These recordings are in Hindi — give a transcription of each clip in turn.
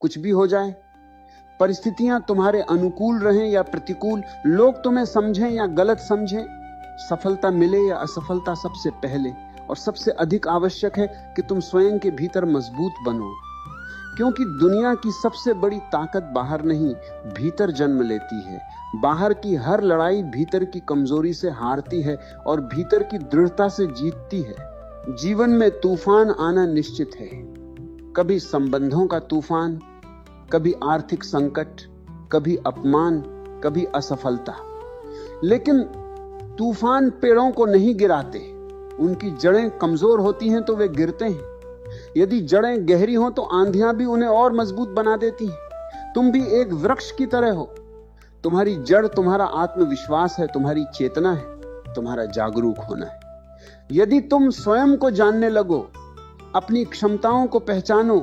कुछ भी हो जाए, परिस्थितियां तुम्हारे अनुकूल रहें या प्रतिकूल, लोग तुम्हें समझें या गलत समझें, सफलता मिले या असफलता, सबसे पहले और सबसे अधिक आवश्यक है कि तुम स्वयं के भीतर मजबूत बनो। क्योंकि दुनिया की सबसे बड़ी ताकत बाहर नहीं, भीतर जन्म लेती है। बाहर की हर लड़ाई भीतर की कमजोरी से हारती है और भीतर की दृढ़ता से जीतती है। जीवन में तूफान आना निश्चित है, कभी संबंधों का तूफान, कभी आर्थिक संकट, कभी अपमान, कभी असफलता। लेकिन तूफान पेड़ों को नहीं गिराते, उनकी जड़ें कमजोर होती हैं तो वे गिरते हैं। यदि जड़ें गहरी हों तो आंधियां भी उन्हें और मजबूत बना देती हैं। तुम भी एक वृक्ष की तरह हो। तुम्हारी जड़ तुम्हारा आत्मविश्वास है, तुम्हारी चेतना है, तुम्हारा जागरूक होना है। यदि तुम स्वयं को जानने लगो, अपनी क्षमताओं को पहचानो,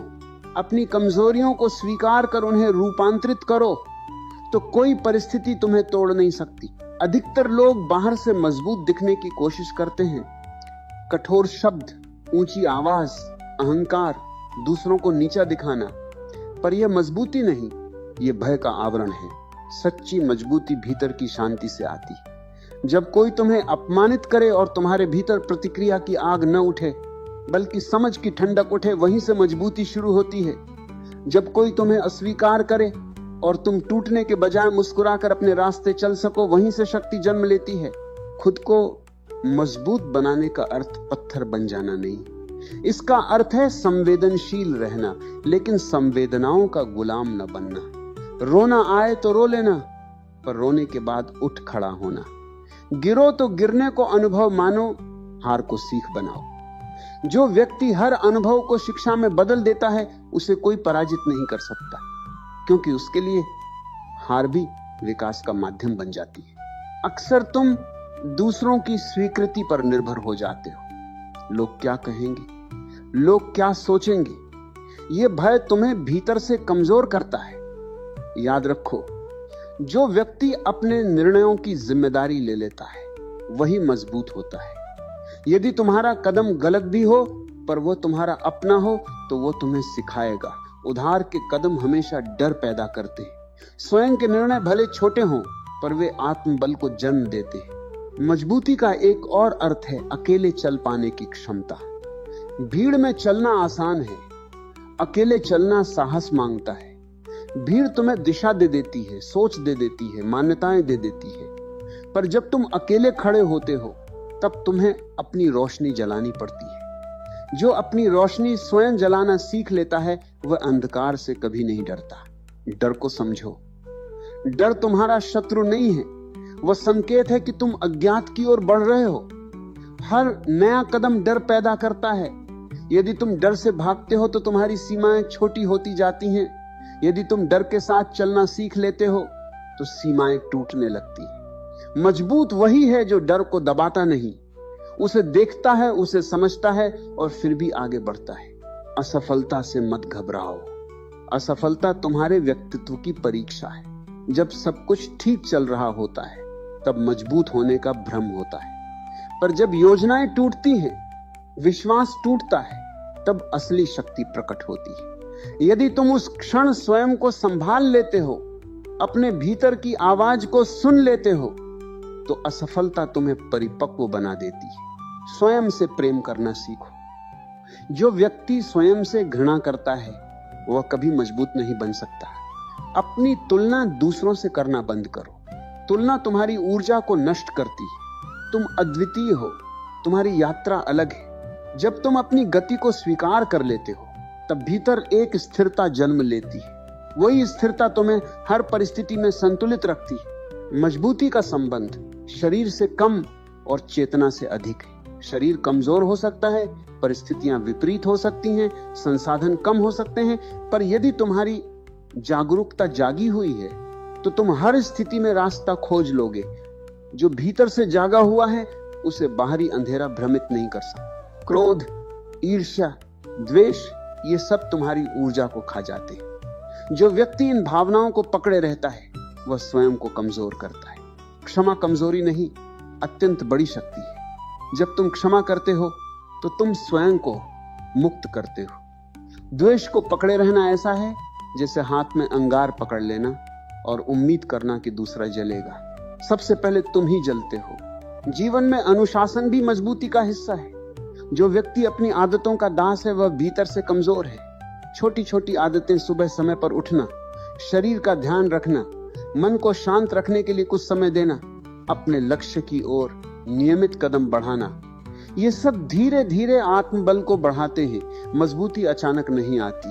अपनी कमजोरियों को स्वीकार कर उन्हें रूपांतरित करो, तो कोई परिस्थिति तुम्हें तोड़ नहीं सकती। अधिकतर लोग बाहर से मजबूत दिखने की कोशिश करते हैं। कठोर शब्द, ऊंची आवाज, अहंकार, दूसरों को नीचा दिखाना, पर यह मजबूती नहीं, यह भय का आवरण है। सच्ची मजबूती भीतर की शांति से आती है। जब कोई तुम्हें अपमानित करे और तुम्हारे भीतर प्रतिक्रिया की आग न उठे, बल्कि समझ की ठंडक उठे, वहीं से मजबूती शुरू होती है। जब कोई तुम्हें अस्वीकार करे और तुम टूटने के बजाय मुस्कुराकर अपने रास्ते चल सको, वहीं से शक्ति जन्म लेती है। खुद को मजबूत बनाने का अर्थ पत्थर बन जाना नहीं, इसका अर्थ है संवेदनशील रहना, लेकिन संवेदनाओं का गुलाम न बनना। रोना आए तो रो लेना, पर रोने के बाद उठ खड़ा होना। गिरो तो गिरने को अनुभव मानो, हार को सीख बनाओ। जो व्यक्ति हर अनुभव को शिक्षा में बदल देता है, उसे कोई पराजित नहीं कर सकता, क्योंकि उसके लिए हार भी विकास का माध्यम बन जाती है। अक्सर तुम दूसरों की स्वीकृति पर निर्भर हो जाते हो। लोग क्या कहेंगे, लोग क्या सोचेंगे, यह भय तुम्हें भीतर से कमजोर करता है। याद रखो, जो व्यक्ति अपने निर्णयों की जिम्मेदारी ले लेता है, वही मजबूत होता है। यदि तुम्हारा कदम गलत भी हो, पर वो तुम्हारा अपना हो, तो वो तुम्हें सिखाएगा। उधार के कदम हमेशा डर पैदा करते हैं। स्वयं के निर्णय भले छोटे हों, पर वे आत्मबल को जन्म देते हैं। मजबूती का एक और अर्थ है अकेले चल पाने की क्षमता। भीड़ में चलना आसान है, अकेले चलना साहस मांगता है। भीड़ तुम्हें दिशा दे देती है, सोच दे देती है, मान्यताएं दे देती है, पर जब तुम अकेले खड़े होते हो, तब तुम्हें अपनी रोशनी जलानी पड़ती है। जो अपनी रोशनी स्वयं जलाना सीख लेता है, वह अंधकार से कभी नहीं डरता। डर को समझो, डर तुम्हारा शत्रु नहीं है, वह संकेत है कि तुम अज्ञात की ओर बढ़ रहे हो। हर नया कदम डर पैदा करता है। यदि तुम डर से भागते हो तो तुम्हारी सीमाएं छोटी होती जाती हैं। यदि तुम डर के साथ चलना सीख लेते हो तो सीमाएं टूटने लगती हैं। मजबूत वही है जो डर को दबाता नहीं, उसे देखता है, उसे समझता है और फिर भी आगे बढ़ता है। असफलता से मत घबराओ। असफलता तुम्हारे व्यक्तित्व की परीक्षा है। जब सब कुछ ठीक चल रहा होता है, तब मजबूत होने का भ्रम होता है, पर जब योजनाएं टूटती हैं, विश्वास टूटता है, तब असली शक्ति प्रकट होती है। यदि तुम उस क्षण स्वयं को संभाल लेते हो, अपने भीतर की आवाज को सुन लेते हो, तो असफलता तुम्हें परिपक्व बना देती है। स्वयं से प्रेम करना सीखो। जो व्यक्ति स्वयं से घृणा करता है, वह कभी मजबूत नहीं बन सकता। अपनी तुलना दूसरों से करना बंद करो। तुलना तुम्हारी ऊर्जा को नष्ट करती है। तुम अद्वितीय हो, तुम्हारी यात्रा अलग है। जब तुम अपनी गति को स्वीकार कर लेते हो, तब भीतर एक स्थिरता जन्म लेती है। वही स्थिरता तुम्हें हर परिस्थिति में संतुलित रखती है। मजबूती का संबंध शरीर से कम और चेतना से अधिक है। शरीर कमजोर हो सकता है, परिस्थितियां विपरीत हो सकती हैं, संसाधन कम हो सकते हैं, पर यदि तुम्हारी जागरूकता जागी हुई है, तो तुम हर स्थिति में रास्ता खोज लोगे। जो भीतर से जागा हुआ है, उसे बाहरी अंधेरा भ्रमित नहीं कर सकता। क्रोध, ईर्ष्या, द्वेष, ये सब तुम्हारी ऊर्जा को खा जाते हैं। जो व्यक्ति इन भावनाओं को पकड़े रहता है, वह स्वयं को कमजोर करता है। क्षमा कमजोरी नहीं, अत्यंत बड़ी शक्ति है। जब तुम क्षमा करते हो, तो तुम स्वयं को मुक्त करते हो। द्वेष को पकड़े रहना ऐसा है जैसे हाथ में अंगार पकड़ लेना और उम्मीद करना कि दूसरा जलेगा। सबसे पहले तुम ही जलते हो। जीवन में अनुशासन भी मजबूती का हिस्सा है। जो व्यक्ति अपनी आदतों का दास है वह भीतर से कमजोर है। छोटी छोटी आदतें, सुबह समय पर उठना, शरीर का ध्यान रखना, मन को शांत रखने के लिए कुछ समय देना, अपने लक्ष्य की ओर नियमित कदम बढ़ाना, ये सब धीरे धीरे आत्मबल को बढ़ाते हैं। मजबूती अचानक नहीं आती,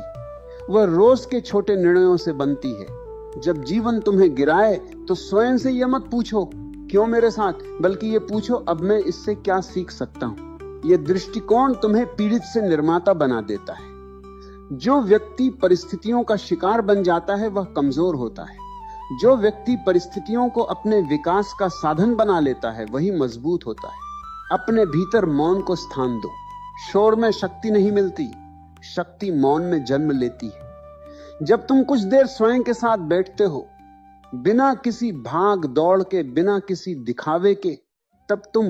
वह रोज के छोटे निर्णयों से बनती है। जब जीवन तुम्हें गिराए तो स्वयं से यह मत पूछो क्यों मेरे साथ, बल्कि ये पूछो अब मैं इससे क्या सीख सकता हूं। यह दृष्टिकोण तुम्हें पीड़ित से निर्माता बना देता है। जो व्यक्ति परिस्थितियों का शिकार बन जाता है वह कमजोर होता है। जो व्यक्ति परिस्थितियों को अपने विकास का साधन बना लेता है वही मजबूत होता है। अपने भीतर मौन को स्थान दो। शोर में शक्ति नहीं मिलती, शक्ति मौन में जन्म लेती है। जब तुम कुछ देर स्वयं के साथ बैठते हो, बिना किसी भाग दौड़ के, बिना किसी दिखावे के, तब तुम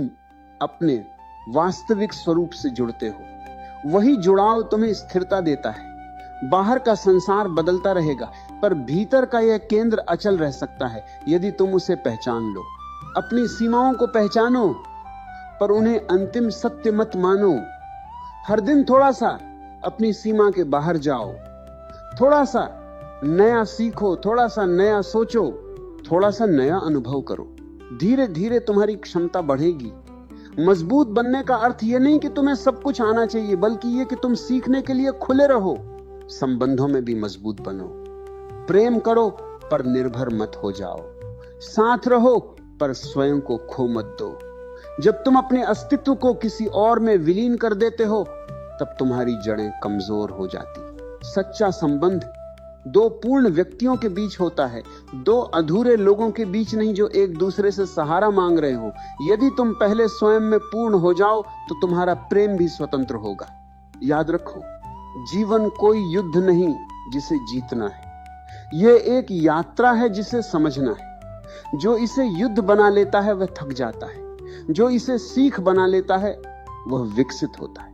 अपने वास्तविक स्वरूप से जुड़ते हो। वही जुड़ाव तुम्हें स्थिरता देता है। बाहर का संसार बदलता रहेगा, पर भीतर का यह केंद्र अचल रह सकता है यदि तुम उसे पहचान लो। अपनी सीमाओं को पहचानो, पर उन्हें अंतिम सत्य मत मानो। हर दिन थोड़ा सा अपनी सीमा के बाहर जाओ, थोड़ा सा नया सीखो, थोड़ा सा नया सोचो, थोड़ा सा नया अनुभव करो। धीरे धीरे तुम्हारी क्षमता बढ़ेगी। मजबूत बनने का अर्थ यह नहीं कि तुम्हें सब कुछ आना चाहिए, बल्कि यह कि तुम सीखने के लिए खुले रहो। संबंधों में भी मजबूत बनो। प्रेम करो पर निर्भर मत हो जाओ। साथ रहो पर स्वयं को खो मत दो। जब तुम अपने अस्तित्व को किसी और में विलीन कर देते हो तब तुम्हारी जड़ें कमजोर हो जाती। सच्चा संबंध दो पूर्ण व्यक्तियों के बीच होता है, दो अधूरे लोगों के बीच नहीं जो एक दूसरे से सहारा मांग रहे हो। यदि तुम पहले स्वयं में पूर्ण हो जाओ तो तुम्हारा प्रेम भी स्वतंत्र होगा। याद रखो, जीवन कोई युद्ध नहीं जिसे जीतना है, यह एक यात्रा है जिसे समझना है। जो इसे युद्ध बना लेता है वह थक जाता है, जो इसे सीख बना लेता है वह विकसित होता है।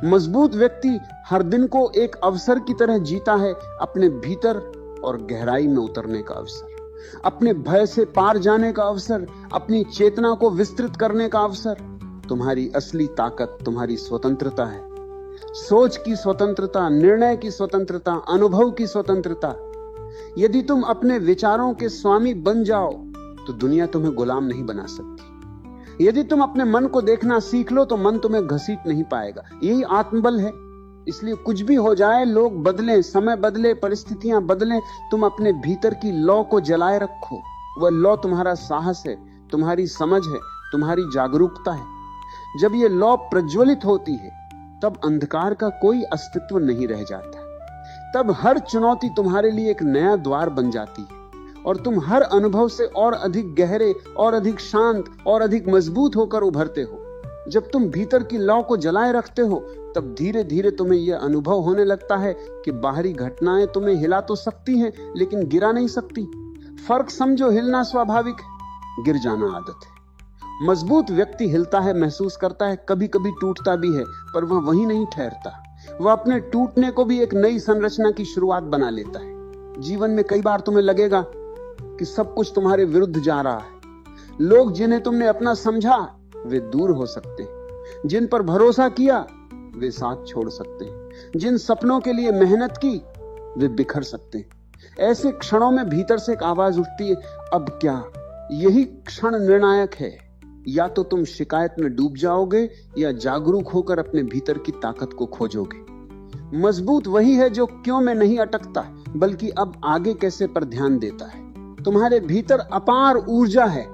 मजबूत व्यक्ति हर दिन को एक अवसर की तरह जीता है, अपने भीतर और गहराई में उतरने का अवसर, अपने भय से पार जाने का अवसर, अपनी चेतना को विस्तृत करने का अवसर। तुम्हारी असली ताकत तुम्हारी स्वतंत्रता है। सोच की स्वतंत्रता, निर्णय की स्वतंत्रता, अनुभव की स्वतंत्रता। यदि तुम अपने विचारों के स्वामी बन जाओ तो दुनिया तुम्हें गुलाम नहीं बना सकती। यदि तुम अपने मन को देखना सीख लो तो मन तुम्हें घसीट नहीं पाएगा। यही आत्मबल है। इसलिए कुछ भी हो जाए, लोग बदलें, समय बदले, परिस्थितियां बदलें, तुम अपने भीतर की लौ को जलाए रखो। वह लौ तुम्हारा साहस है, तुम्हारी समझ है, तुम्हारी जागरूकता है। जब ये लौ प्रज्वलित होती है तब अंधकार का कोई अस्तित्व नहीं रह जाता। तब हर चुनौती तुम्हारे लिए एक नया द्वार बन जाती है और तुम हर अनुभव से और अधिक गहरे, और अधिक शांत, और अधिक मजबूत होकर उभरते हो। जब तुम भीतर की लौ को जलाए रखते हो तब धीरे धीरे तुम्हें यह अनुभव होने लगता है कि बाहरी घटनाएं तुम्हें हिला तो सकती हैं लेकिन गिरा नहीं सकती। फर्क समझो, हिलना स्वाभाविक है, गिर जाना आदत है। मजबूत व्यक्ति हिलता है, महसूस करता है, कभी कभी टूटता भी है, पर वह वहीं नहीं ठहरता। वह अपने टूटने को भी एक नई संरचना की शुरुआत बना लेता है। जीवन में कई बार तुम्हें लगेगा कि सब कुछ तुम्हारे विरुद्ध जा रहा है। लोग जिन्हें तुमने अपना समझा वे दूर हो सकते हैं, जिन पर भरोसा किया वे साथ छोड़ सकते हैं, जिन सपनों के लिए मेहनत की वे बिखर सकते हैं। ऐसे क्षणों में भीतर से एक आवाज उठती है, अब क्या? यही क्षण निर्णायक है। या तो तुम शिकायत में डूब जाओगे या जागरूक होकर अपने भीतर की ताकत को खोजोगे। मजबूत वही है जो क्यों में नहीं अटकता, बल्कि अब आगे कैसे पर ध्यान देता है। तुम्हारे भीतर अपार ऊर्जा है,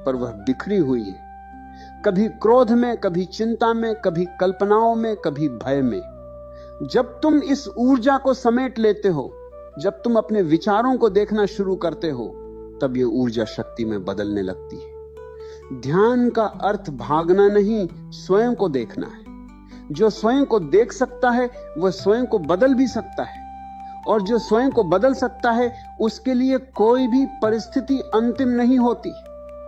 पर वह बिखरी हुई है, कभी क्रोध में, कभी चिंता में, कभी कल्पनाओं में, कभी भय में। जब तुम इस ऊर्जा को समेट लेते हो, जब तुम अपने विचारों को देखना शुरू करते हो, तब यह ऊर्जा शक्ति में बदलने लगती है। ध्यान का अर्थ भागना नहीं, स्वयं को देखना है। जो स्वयं को देख सकता है वह स्वयं को बदल भी सकता है, और जो स्वयं को बदल सकता है उसके लिए कोई भी परिस्थिति अंतिम नहीं होती।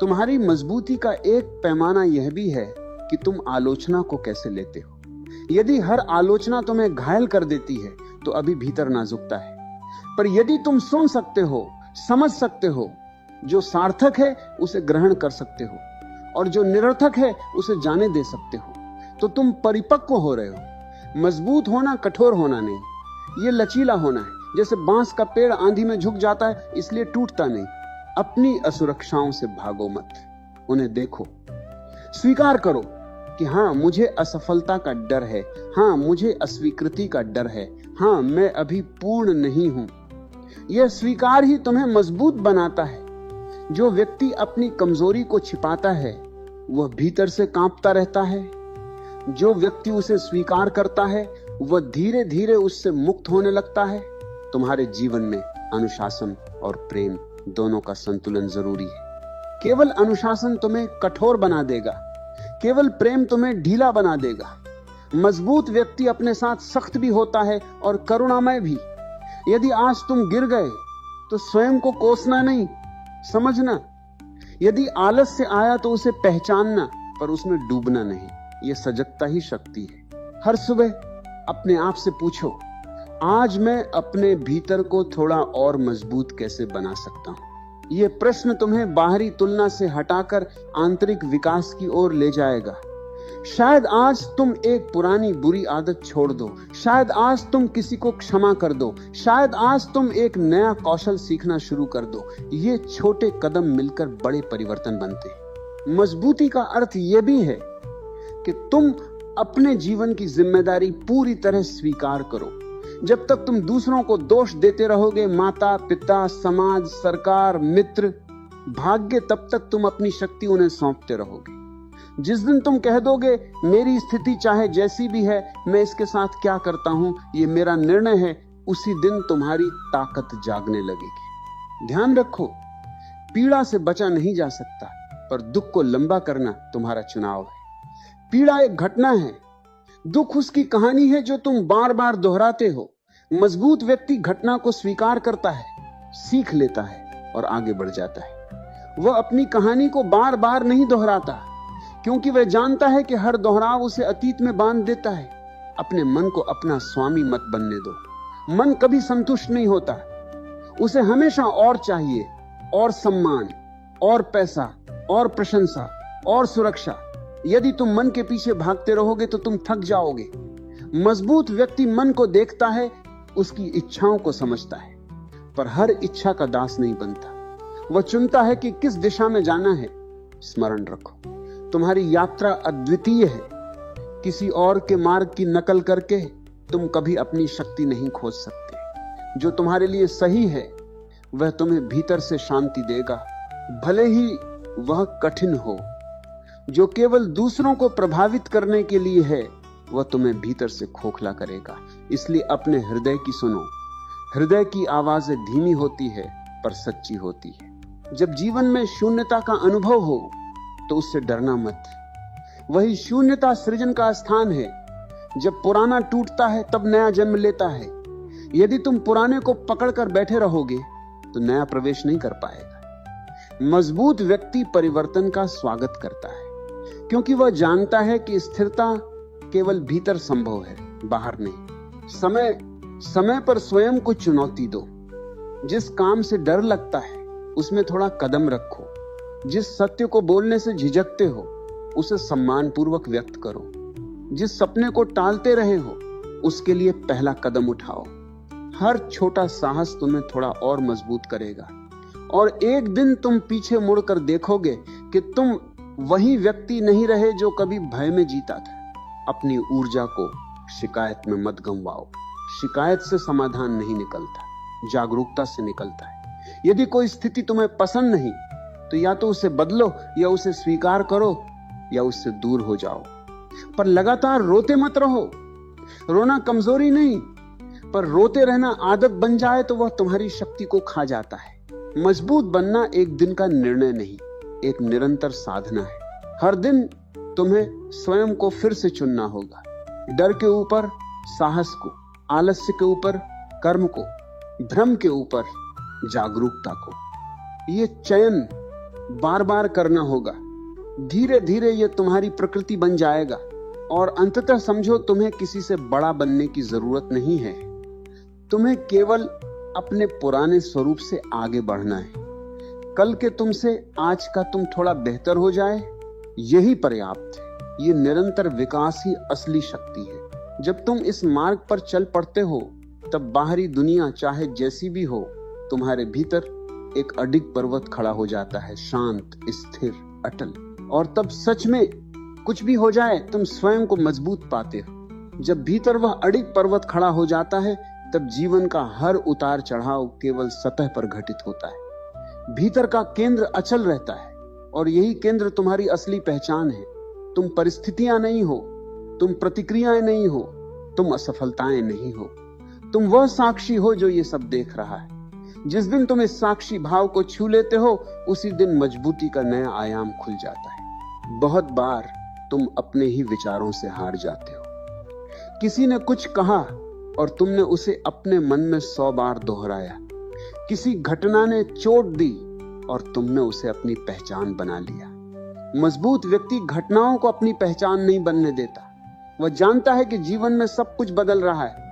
तुम्हारी मजबूती का एक पैमाना यह भी है कि तुम आलोचना को कैसे लेते हो। यदि हर आलोचना तुम्हें घायल कर देती है तो अभी भीतर नाजुकता है। पर यदि तुम सुन सकते हो, समझ सकते हो, जो सार्थक है उसे ग्रहण कर सकते हो और जो निरर्थक है उसे जाने दे सकते हो, तो तुम परिपक्व हो रहे हो। मजबूत होना कठोर होना नहीं, ये लचीला होना है। जैसे बांस का पेड़ आंधी में झुक जाता है इसलिए टूटता नहीं। अपनी असुरक्षाओं से भागो मत, उन्हें देखो, स्वीकार करो कि हां मुझे असफलता का डर है, हां मुझे अस्वीकृति का डर है, हां मैं अभी पूर्ण नहीं हूं। यह स्वीकार ही तुम्हें मजबूत बनाता है। जो व्यक्ति अपनी कमजोरी को छिपाता है वह भीतर से कांपता रहता है। जो व्यक्ति उसे स्वीकार करता है वह धीरे धीरे उससे मुक्त होने लगता है। तुम्हारे जीवन में अनुशासन और प्रेम दोनों का संतुलन जरूरी है। केवल अनुशासन तुम्हें कठोर बना देगा, केवल प्रेम तुम्हें ढीला बना देगा। मजबूत व्यक्ति अपने साथ सख्त भी होता है और करुणामय भी। यदि आज तुम गिर गए तो स्वयं को कोसना नहीं, समझना। यदि आलस्य आया तो उसे पहचानना, पर उसमें डूबना नहीं। यह सजगता ही शक्ति है। हर सुबह अपने आप से पूछो, आज मैं अपने भीतर को थोड़ा और मजबूत कैसे बना सकता हूं। यह प्रश्न तुम्हें बाहरी तुलना से हटाकर आंतरिक विकास की ओर ले जाएगा। शायद आज तुम एक पुरानी बुरी आदत छोड़ दो, शायद आज तुम किसी को क्षमा कर दो, शायद आज तुम एक नया कौशल सीखना शुरू कर दो। ये छोटे कदम मिलकर बड़े परिवर्तन बनते हैं। मजबूती का अर्थ यह भी है कि तुम अपने जीवन की जिम्मेदारी पूरी तरह स्वीकार करो। जब तक तुम दूसरों को दोष देते रहोगे, माता पिता, समाज, सरकार, मित्र, भाग्य, तब तक तुम अपनी शक्ति उन्हें सौंपते रहोगे। जिस दिन तुम कह दोगे मेरी स्थिति चाहे जैसी भी है, मैं इसके साथ क्या करता हूं, ये मेरा निर्णय है, उसी दिन तुम्हारी ताकत जागने लगेगी। ध्यान रखो, पीड़ा से बचा नहीं जा सकता, पर दुख को लंबा करना तुम्हारा चुनाव है। पीड़ा एक घटना है, दुख उसकी कहानी है जो तुम बार बार दोहराते हो। मजबूत व्यक्ति घटना को स्वीकार करता है, सीख लेता है और आगे बढ़ जाता है। वह अपनी कहानी को बार बार नहीं दोहराता, क्योंकि वह जानता है कि हर दोहराव उसे अतीत में बांध देता है। अपने मन को अपना स्वामी मत बनने दो। मन कभी संतुष्ट नहीं होता, उसे हमेशा और चाहिए, और सम्मान, और पैसा, और प्रशंसा, और सुरक्षा। यदि तुम मन के पीछे भागते रहोगे तो तुम थक जाओगे। मजबूत व्यक्ति मन को देखता है, उसकी इच्छाओं को समझता है, पर हर इच्छा का दास नहीं बनता। वह चुनता है कि किस दिशा में जाना है। स्मरण रखो, तुम्हारी यात्रा अद्वितीय है। किसी और के मार्ग की नकल करके तुम कभी अपनी शक्ति नहीं खोज सकते। जो तुम्हारे लिए सही है वह तुम्हें भीतर से शांति देगा, भले ही वह कठिन हो। जो केवल दूसरों को प्रभावित करने के लिए है वह तुम्हें भीतर से खोखला करेगा। इसलिए अपने हृदय की सुनो। हृदय की आवाजें धीमी होती है पर सच्ची होती है। जब जीवन में शून्यता का अनुभव हो तो उससे डरना मत। वही शून्यता सृजन का स्थान है। जब पुराना टूटता है तब नया जन्म लेता है। यदि तुम पुराने को पकड़कर बैठे रहोगे तो नया प्रवेश नहीं कर पाएगा। मजबूत व्यक्ति परिवर्तन का स्वागत करता है, क्योंकि वह जानता है कि स्थिरता केवल भीतर संभव है, बाहर नहीं। समय पर स्वयं को चुनौती दो। जिस काम से डर लगता है उसमें थोड़ा कदम रखो। जिस सत्य को बोलने से झिझकते हो उसे सम्मान पूर्वक व्यक्त करो। जिस सपने को टालते रहे हो उसके लिए पहला कदम उठाओ। हर छोटा साहस तुम्हें थोड़ा और मजबूत करेगा, और एक दिन तुम पीछे मुड़कर देखोगे कि तुम वही व्यक्ति नहीं रहे जो कभी भय में जीता था। अपनी ऊर्जा को शिकायत में मत गंवाओ। शिकायत से समाधान नहीं निकलता, जागरूकता से निकलता है। यदि कोई स्थिति तुम्हें पसंद नहीं तो या तो उसे बदलो, या उसे स्वीकार करो, या उससे दूर हो जाओ। पर लगातार रोते मत रहो। रोना कमजोरी नहीं, पर रोते रहना आदत बन जाए तो वह तुम्हारी शक्ति को खा जाता है। मजबूत बनना एक दिन का निर्णय नहीं, एक निरंतर साधना है। हर दिन तुम्हें स्वयं को फिर से चुनना होगा। डर के ऊपर साहस को, आलस्य के ऊपर कर्म को, भ्रम के ऊपर जागरूकता को। ये चयन बार बार करना होगा। धीरे धीरे ये तुम्हारी प्रकृति बन जाएगा, और अंततः समझो तुम्हें किसी से बड़ा बनने की जरूरत नहीं है। तुम्हें केवल अपने पुराने स्वरूप से आगे बढ़ना है। कल के तुमसे आज का तुम थोड़ा बेहतर हो जाए, यही पर्याप्त है। ये निरंतर विकास ही असली शक्ति है। जब तुम इस मार्ग पर चल पड़ते हो, तब बाहरी दुनिया चाहे जैसी भी हो, तुम्हारे भीतर एक अडिग पर्वत खड़ा हो जाता है, शांत, स्थिर, अटल। और तब सच में कुछ भी हो जाए, तुम स्वयं को मजबूत पाते हो। जब भीतर वह अडिग पर्वत खड़ा हो जाता है, तब जीवन का हर उतार चढ़ाव केवल सतह पर घटित होता है। भीतर का केंद्र अचल रहता है, और यही केंद्र तुम्हारी असली पहचान है। तुम परिस्थितियां नहीं हो, तुम प्रतिक्रियाएं नहीं हो, तुम असफलताएं नहीं हो। तुम वह साक्षी हो जो ये सब देख रहा है। जिस दिन तुम इस साक्षी भाव को छू लेते हो, उसी दिन मजबूती का नया आयाम खुल जाता है। बहुत बार तुम अपने ही विचारों से हार जाते हो। किसी ने कुछ कहा और तुमने उसे अपने मन में 100 बार दोहराया। किसी घटना ने चोट दी और तुमने उसे अपनी पहचान बना लिया। मजबूत व्यक्ति घटनाओं को अपनी पहचान नहीं बनने देता। वह जानता है कि जीवन में सब कुछ बदल रहा है,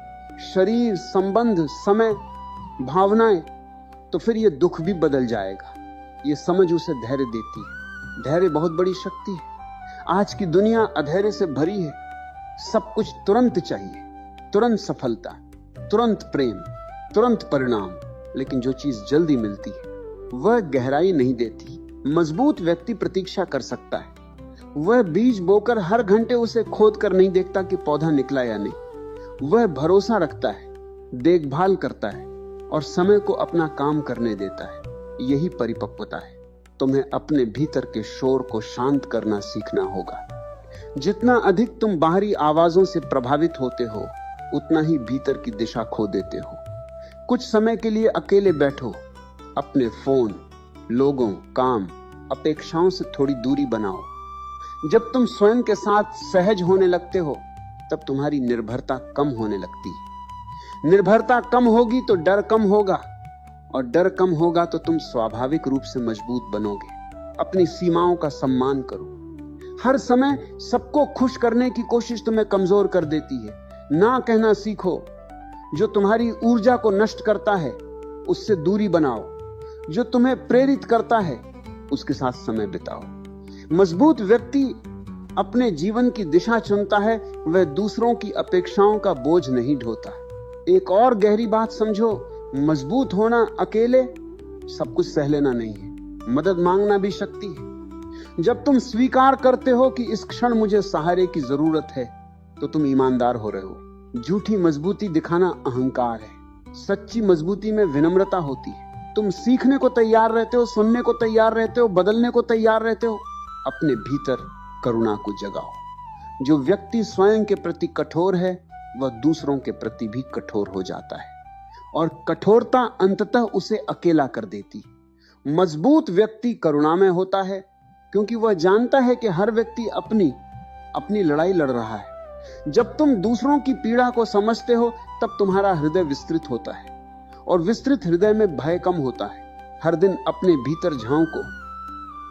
शरीर, संबंध, समय, भावनाएं, तो फिर यह दुख भी बदल जाएगा। ये समझ उसे धैर्य देती है। धैर्य बहुत बड़ी शक्ति है। आज की दुनिया अधैर्य से भरी है। सब कुछ तुरंत चाहिए, तुरंत सफलता, तुरंत प्रेम, तुरंत परिणाम। लेकिन जो चीज जल्दी मिलती है वह गहराई नहीं देती। मजबूत व्यक्ति प्रतीक्षा कर सकता है। वह बीज बोकर हर घंटे उसे खोद कर नहीं देखता कि पौधा निकला या नहीं। वह भरोसा रखता है, देखभाल करता है और समय को अपना काम करने देता है। यही परिपक्वता है। तुम्हें अपने भीतर के शोर को शांत करना सीखना होगा। जितना अधिक तुम बाहरी आवाजों से प्रभावित होते हो, उतना ही भीतर की दिशा खो देते हो। कुछ समय के लिए अकेले बैठो। अपने फोन, लोगों, काम, अपेक्षाओं से थोड़ी दूरी बनाओ। जब तुम स्वयं के साथ सहज होने लगते हो, तब तुम्हारी निर्भरता कम होने लगती है। निर्भरता कम होगी तो डर कम होगा, और डर कम होगा तो तुम स्वाभाविक रूप से मजबूत बनोगे। अपनी सीमाओं का सम्मान करो। हर समय सबको खुश करने की कोशिश तुम्हें कमजोर कर देती है। ना कहना सीखो। जो तुम्हारी ऊर्जा को नष्ट करता है, उससे दूरी बनाओ। जो तुम्हें प्रेरित करता है, उसके साथ समय बिताओ। मजबूत व्यक्ति अपने जीवन की दिशा चुनता है। वह दूसरों की अपेक्षाओं का बोझ नहीं ढोता। एक और गहरी बात समझो, मजबूत होना अकेले सब कुछ सह लेना नहीं है। मदद मांगना भी शक्ति है। जब तुम स्वीकार करते हो कि इस क्षण मुझे सहारे की जरूरत है, तो तुम ईमानदार हो रहे हो। झूठी मजबूती दिखाना अहंकार है। सच्ची मजबूती में विनम्रता होती है। तुम सीखने को तैयार रहते हो, सुनने को तैयार रहते हो, बदलने को तैयार रहते हो। अपने भीतर करुणा को जगाओ। जो व्यक्ति स्वयं के प्रति कठोर है, वह दूसरों के प्रति भी कठोर हो जाता है, और कठोरता अंततः उसे अकेला कर देती। मजबूत व्यक्ति करुणामय होता है, क्योंकि वह जानता है कि हर व्यक्ति अपनी लड़ाई लड़ रहा है। जब तुम दूसरों की पीड़ा को समझते हो, तब तुम्हारा हृदय विस्तृत होता है, और विस्तृत हृदय में भय कम होता है। हर दिन अपने भीतर झांको।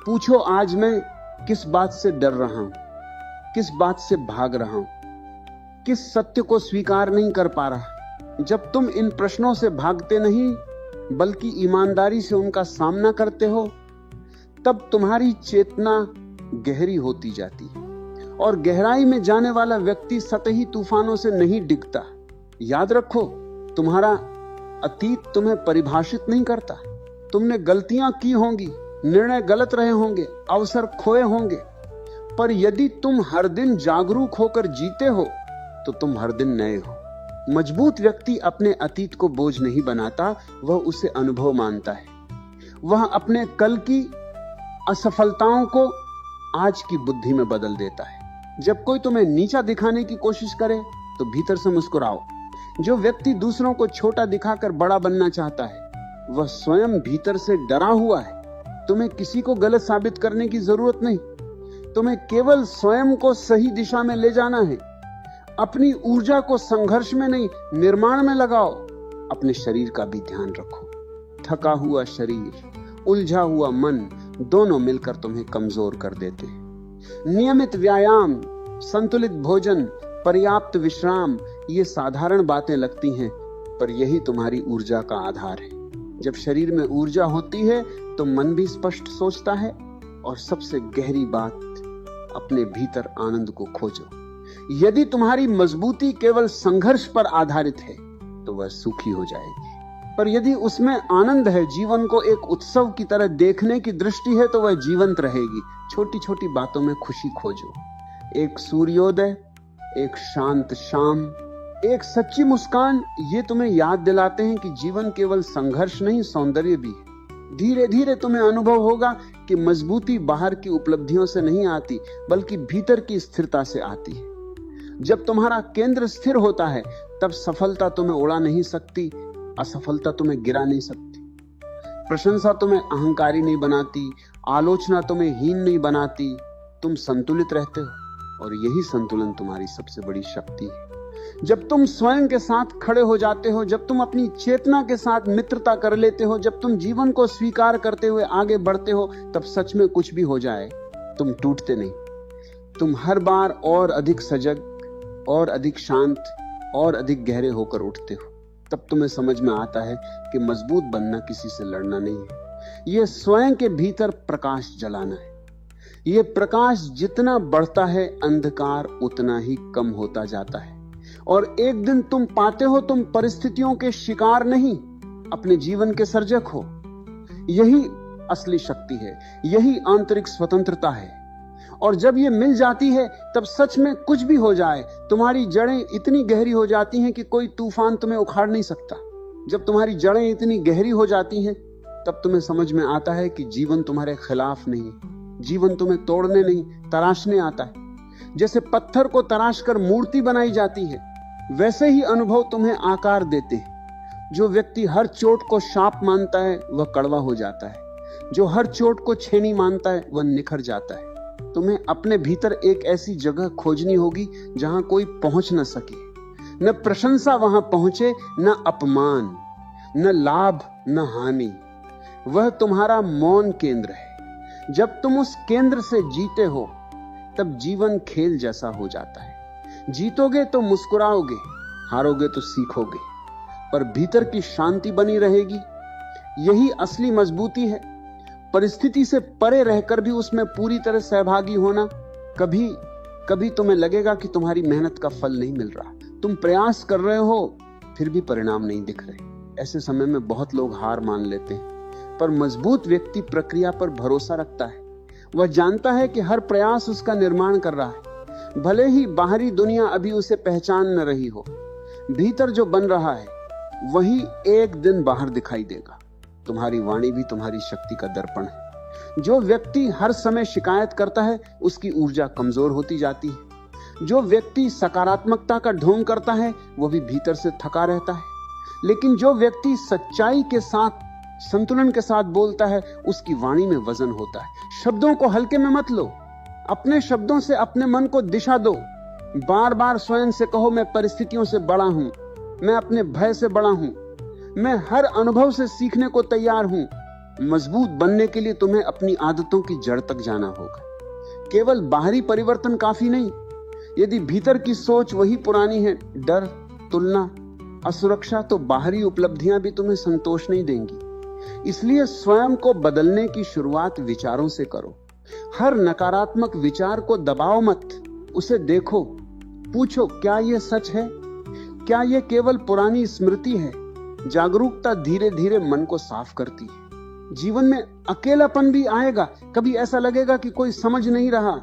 पूछो, आज मैं किस बात से डर रहा हूं, किस बात से भाग रहा हूं, किस सत्य को स्वीकार नहीं कर पा रहा। जब तुम इन प्रश्नों से भागते नहीं, बल्कि ईमानदारी से उनका सामना करते हो, तब तुम्हारी चेतना गहरी होती जाती है। और गहराई में जाने वाला व्यक्ति सतही तूफानों से नहीं डिगता। याद रखो, तुम्हारा अतीत तुम्हें परिभाषित नहीं करता। तुमने गलतियां की होंगी, निर्णय गलत रहे होंगे, अवसर खोए होंगे, पर यदि तुम हर दिन जागरूक होकर जीते हो, तो तुम हर दिन नए हो। मजबूत व्यक्ति अपने अतीत को बोझ नहीं बनाता, वह उसे अनुभव मानता है। वह अपने कल की असफलताओं को आज की बुद्धि में बदल देता है। जब कोई तुम्हें नीचा दिखाने की कोशिश करे, तो भीतर से मुस्कुराओ। जो व्यक्ति दूसरों को छोटा दिखाकर बड़ा बनना चाहता है, वह स्वयं भीतर से डरा हुआ है। तुम्हें किसी को गलत साबित करने की जरूरत नहीं। तुम्हें केवल स्वयं को सही दिशा में ले जाना है। अपनी ऊर्जा को संघर्ष में नहीं, निर्माण में लगाओ। अपने शरीर का भी ध्यान रखो। थका हुआ शरीर, उलझा हुआ मन, दोनों मिलकर तुम्हें कमजोर कर देते हैं। नियमित व्यायाम, संतुलित भोजन, पर्याप्त विश्राम, ये साधारण बातें लगती हैं, पर यही तुम्हारी ऊर्जा का आधार है। जब शरीर में ऊर्जा होती है तो मन भी स्पष्ट सोचता है, और सबसे गहरी बात, अपने भीतर आनंद को खोजो। यदि तुम्हारी मजबूती केवल संघर्ष पर आधारित है तो वह सूखी हो जाएगी, पर यदि उसमें आनंद है, जीवन को एक उत्सव की तरह देखने की दृष्टि है, तो वह जीवंत रहेगी। छोटी छोटी बातों में खुशी खोजो। एक सूर्योदय, एक शांत शाम, एक सच्ची मुस्कान, ये तुम्हें याद दिलाते हैं कि जीवन केवल संघर्ष नहीं, सौंदर्य भी है। धीरे धीरे तुम्हें अनुभव होगा कि मजबूती बाहर की उपलब्धियों से नहीं आती, बल्कि भीतर की स्थिरता से आती है। जब तुम्हारा केंद्र स्थिर होता है, तब सफलता तुम्हें उड़ा नहीं सकती, असफलता तुम्हें गिरा नहीं सकती। प्रशंसा तुम्हें अहंकारी नहीं बनाती, आलोचना तुम्हें हीन नहीं बनाती। तुम संतुलित रहते हो, और यही संतुलन तुम्हारी सबसे बड़ी शक्ति है। जब तुम स्वयं के साथ खड़े हो जाते हो, जब तुम अपनी चेतना के साथ मित्रता कर लेते हो, जब तुम जीवन को स्वीकार करते हुए आगे बढ़ते हो, तब सच में कुछ भी हो जाए तुम टूटते नहीं। तुम हर बार और अधिक सजग, और अधिक शांत, और अधिक गहरे होकर उठते हो। तब तुम्हें समझ में आता है कि मजबूत बनना किसी से लड़ना नहीं है, यह स्वयं के भीतर प्रकाश जलाना है। यह प्रकाश जितना बढ़ता है, अंधकार उतना ही कम होता जाता है, और एक दिन तुम पाते हो तुम परिस्थितियों के शिकार नहीं, अपने जीवन के सर्जक हो। यही असली शक्ति है, यही आंतरिक स्वतंत्रता है। और जब ये मिल जाती है, तब सच में कुछ भी हो जाए, तुम्हारी जड़ें इतनी गहरी हो जाती हैं कि कोई तूफान तुम्हें उखाड़ नहीं सकता। जब तुम्हारी जड़ें इतनी गहरी हो जाती हैं, तब तुम्हें समझ में आता है कि जीवन तुम्हारे खिलाफ नहीं, जीवन तुम्हें तोड़ने नहीं, तराशने आता है। जैसे पत्थर को तराश कर मूर्ति बनाई जाती है, वैसे ही अनुभव तुम्हें आकार देते हैं। जो व्यक्ति हर चोट को शाप मानता है, वह कड़वा हो जाता है। जो हर चोट को छेनी मानता है, वह निखर जाता है। तुम्हें अपने भीतर एक ऐसी जगह खोजनी होगी जहां कोई पहुंच न सके। न प्रशंसा वहां पहुंचे, न अपमान, न लाभ, न हानि। वह तुम्हारा मौन केंद्र है। जब तुम उस केंद्र से जीते हो, तब जीवन खेल जैसा हो जाता है। जीतोगे तो मुस्कुराओगे, हारोगे तो सीखोगे, पर भीतर की शांति बनी रहेगी। यही असली मजबूती है। परिस्थिति से परे रहकर भी उसमें पूरी तरह सहभागी होना। कभी कभी तुम्हें लगेगा कि तुम्हारी मेहनत का फल नहीं मिल रहा, तुम प्रयास कर रहे हो, फिर भी परिणाम नहीं दिख रहे। ऐसे समय में बहुत लोग हार मान लेते हैं, पर मजबूत व्यक्ति प्रक्रिया पर भरोसा रखता है। वह जानता है कि हर प्रयास उसका निर्माण कर रहा है, भले ही बाहरी दुनिया अभी उसे पहचान न रही हो। भीतर जो बन रहा है वही एक दिन बाहर दिखाई देगा। तुम्हारी वाणी भी तुम्हारी शक्ति का दर्पण है। जो व्यक्ति हर समय शिकायत करता है, उसकी ऊर्जा कमजोर होती जाती है। जो व्यक्ति सकारात्मकता का ढोंग करता है, वो भी भीतर से थका रहता है। लेकिन जो व्यक्ति सच्चाई के साथ, संतुलन के साथ बोलता है, उसकी वाणी में वजन होता है। शब्दों को हल्के में मत लो, अपने शब्दों से अपने मन को दिशा दो। बार बार स्वयं से कहो, मैं परिस्थितियों से बड़ा हूं, मैं अपने भय से बड़ा हूं, मैं हर अनुभव से सीखने को तैयार हूं। मजबूत बनने के लिए तुम्हें अपनी आदतों की जड़ तक जाना होगा। केवल बाहरी परिवर्तन काफी नहीं। यदि भीतर की सोच वही पुरानी है, डर, तुलना, असुरक्षा, तो बाहरी उपलब्धियां भी तुम्हें संतोष नहीं देंगी। इसलिए स्वयं को बदलने की शुरुआत विचारों से करो। हर नकारात्मक विचार को दबाओ मत, उसे देखो, पूछो, क्या यह सच है? क्या यह केवल पुरानी स्मृति है? जागरूकता धीरे धीरे मन को साफ करती है। जीवन में अकेलापन भी आएगा, कभी ऐसा लगेगा कि कोई समझ नहीं रहा।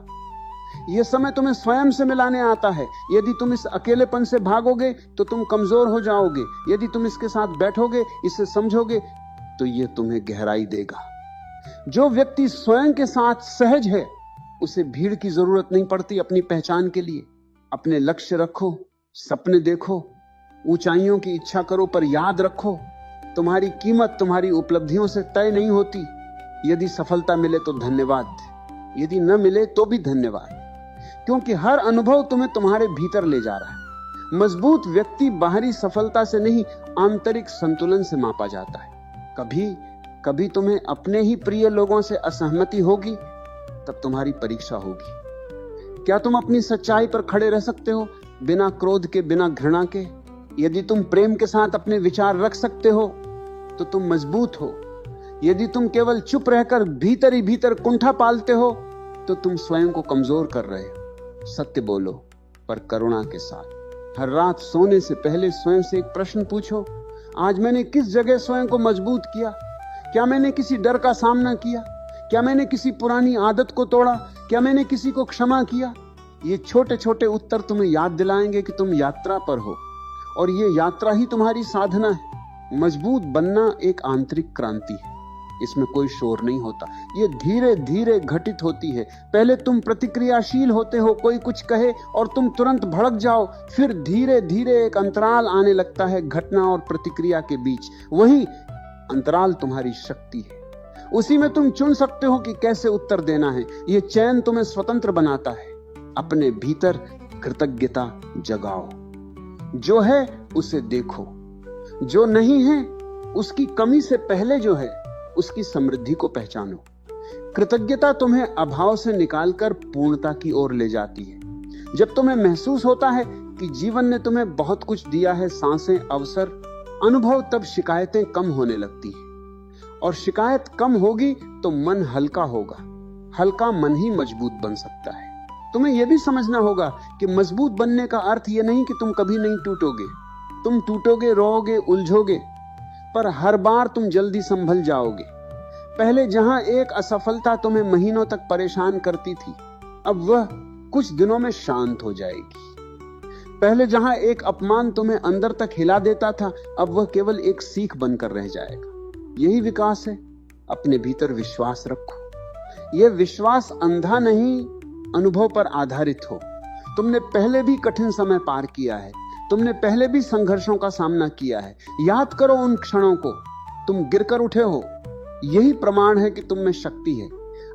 यह समय तुम्हें स्वयं से मिलाने आता है। यदि तुम इस अकेलेपन से भागोगे तो तुम कमजोर हो जाओगे। यदि तुम इसके साथ बैठोगे, इसे समझोगे, तो यह तुम्हें गहराई देगा। जो व्यक्ति स्वयं के साथ सहज है, उसे भीड़ की जरूरत नहीं पड़ती अपनी पहचान के लिए। अपने लक्ष्य रखो, सपने देखो, ऊंचाइयों की इच्छा करो, पर याद रखो, तुम्हारी कीमत तुम्हारी उपलब्धियों से तय नहीं होती। यदि सफलता मिले तो धन्यवाद, यदि न मिले तो भी धन्यवाद, क्योंकि हर अनुभव तुम्हें तुम्हारे भीतर ले जा रहा है। मजबूत व्यक्ति बाहरी सफलता से नहीं, आंतरिक संतुलन से मापा जाता है। कभी कभी तुम्हें अपने ही प्रिय लोगों से असहमति होगी, तब तुम्हारी परीक्षा होगी। क्या तुम अपनी सच्चाई पर खड़े रह सकते हो, बिना क्रोध के, बिना घृणा के? यदि तुम प्रेम के साथ अपने विचार रख सकते हो तो तुम मजबूत हो। यदि तुम केवल चुप रहकर भीतर ही भीतर कुंठा पालते हो तो तुम स्वयं को कमजोर कर रहे हो। सत्य बोलो, पर करुणा के साथ। हर रात सोने से पहले स्वयं से एक प्रश्न पूछो, आज मैंने किस जगह स्वयं को मजबूत किया? क्या मैंने किसी डर का सामना किया? क्या मैंने किसी पुरानी आदत को तोड़ा? क्या मैंने किसी को क्षमा किया? ये छोटे छोटे उत्तर तुम्हें याद दिलाएंगे कि तुम यात्रा पर हो, और ये यात्रा ही तुम्हारी साधना है। मजबूत बनना एक आंतरिक क्रांति है, इसमें कोई शोर नहीं होता। ये धीरे धीरे घटित होती है। पहले तुम प्रतिक्रियाशील होते हो, कोई कुछ कहे और तुम तुरंत भड़क जाओ, फिर धीरे धीरे एक अंतराल आने लगता है घटना और प्रतिक्रिया के बीच। वही अंतराल तुम्हारी शक्ति है। उसी में तुम चुन सकते हो कि कैसे उत्तर देना है। ये चैन तुम्हें स्वतंत्र बनाता है। अपने भीतर कृतज्ञता जगाओ। जो है उसे देखो, जो नहीं है उसकी कमी से पहले जो है उसकी समृद्धि को पहचानो। कृतज्ञता तुम्हें अभाव से निकालकर पूर्णता की ओर ले जाती है। जब तुम्हें महसूस होता है कि जीवन ने तुम्हें बहुत कुछ दिया है, सांसें, अवसर, अनुभव, तब शिकायतें कम होने लगती हैं। और शिकायत कम होगी तो मन हल्का होगा। हल्का मन ही मजबूत बन सकता है। तुम्हें यह भी समझना होगा कि मजबूत बनने का अर्थ यह नहीं कि तुम कभी नहीं टूटोगे। तुम टूटोगे, रोओगे, उलझोगे, पर हर बार तुम जल्दी संभल जाओगे। पहले जहां एक असफलता तुम्हें महीनों तक परेशान करती थी, अब वह कुछ दिनों में शांत हो जाएगी। पहले जहां एक अपमान तुम्हें अंदर तक हिला देता था, अब वह केवल एक सीख बनकर रह जाएगा। यही विकास है। अपने भीतर विश्वास रखो। यह विश्वास अंधा नहीं, अनुभव पर आधारित हो। तुमने पहले भी कठिन समय पार किया है। तुमने पहले भी संघर्षों का सामना किया है। याद करो उन क्षणों को। तुम गिरकर उठे हो। यही प्रमाण है कि तुम में शक्ति है।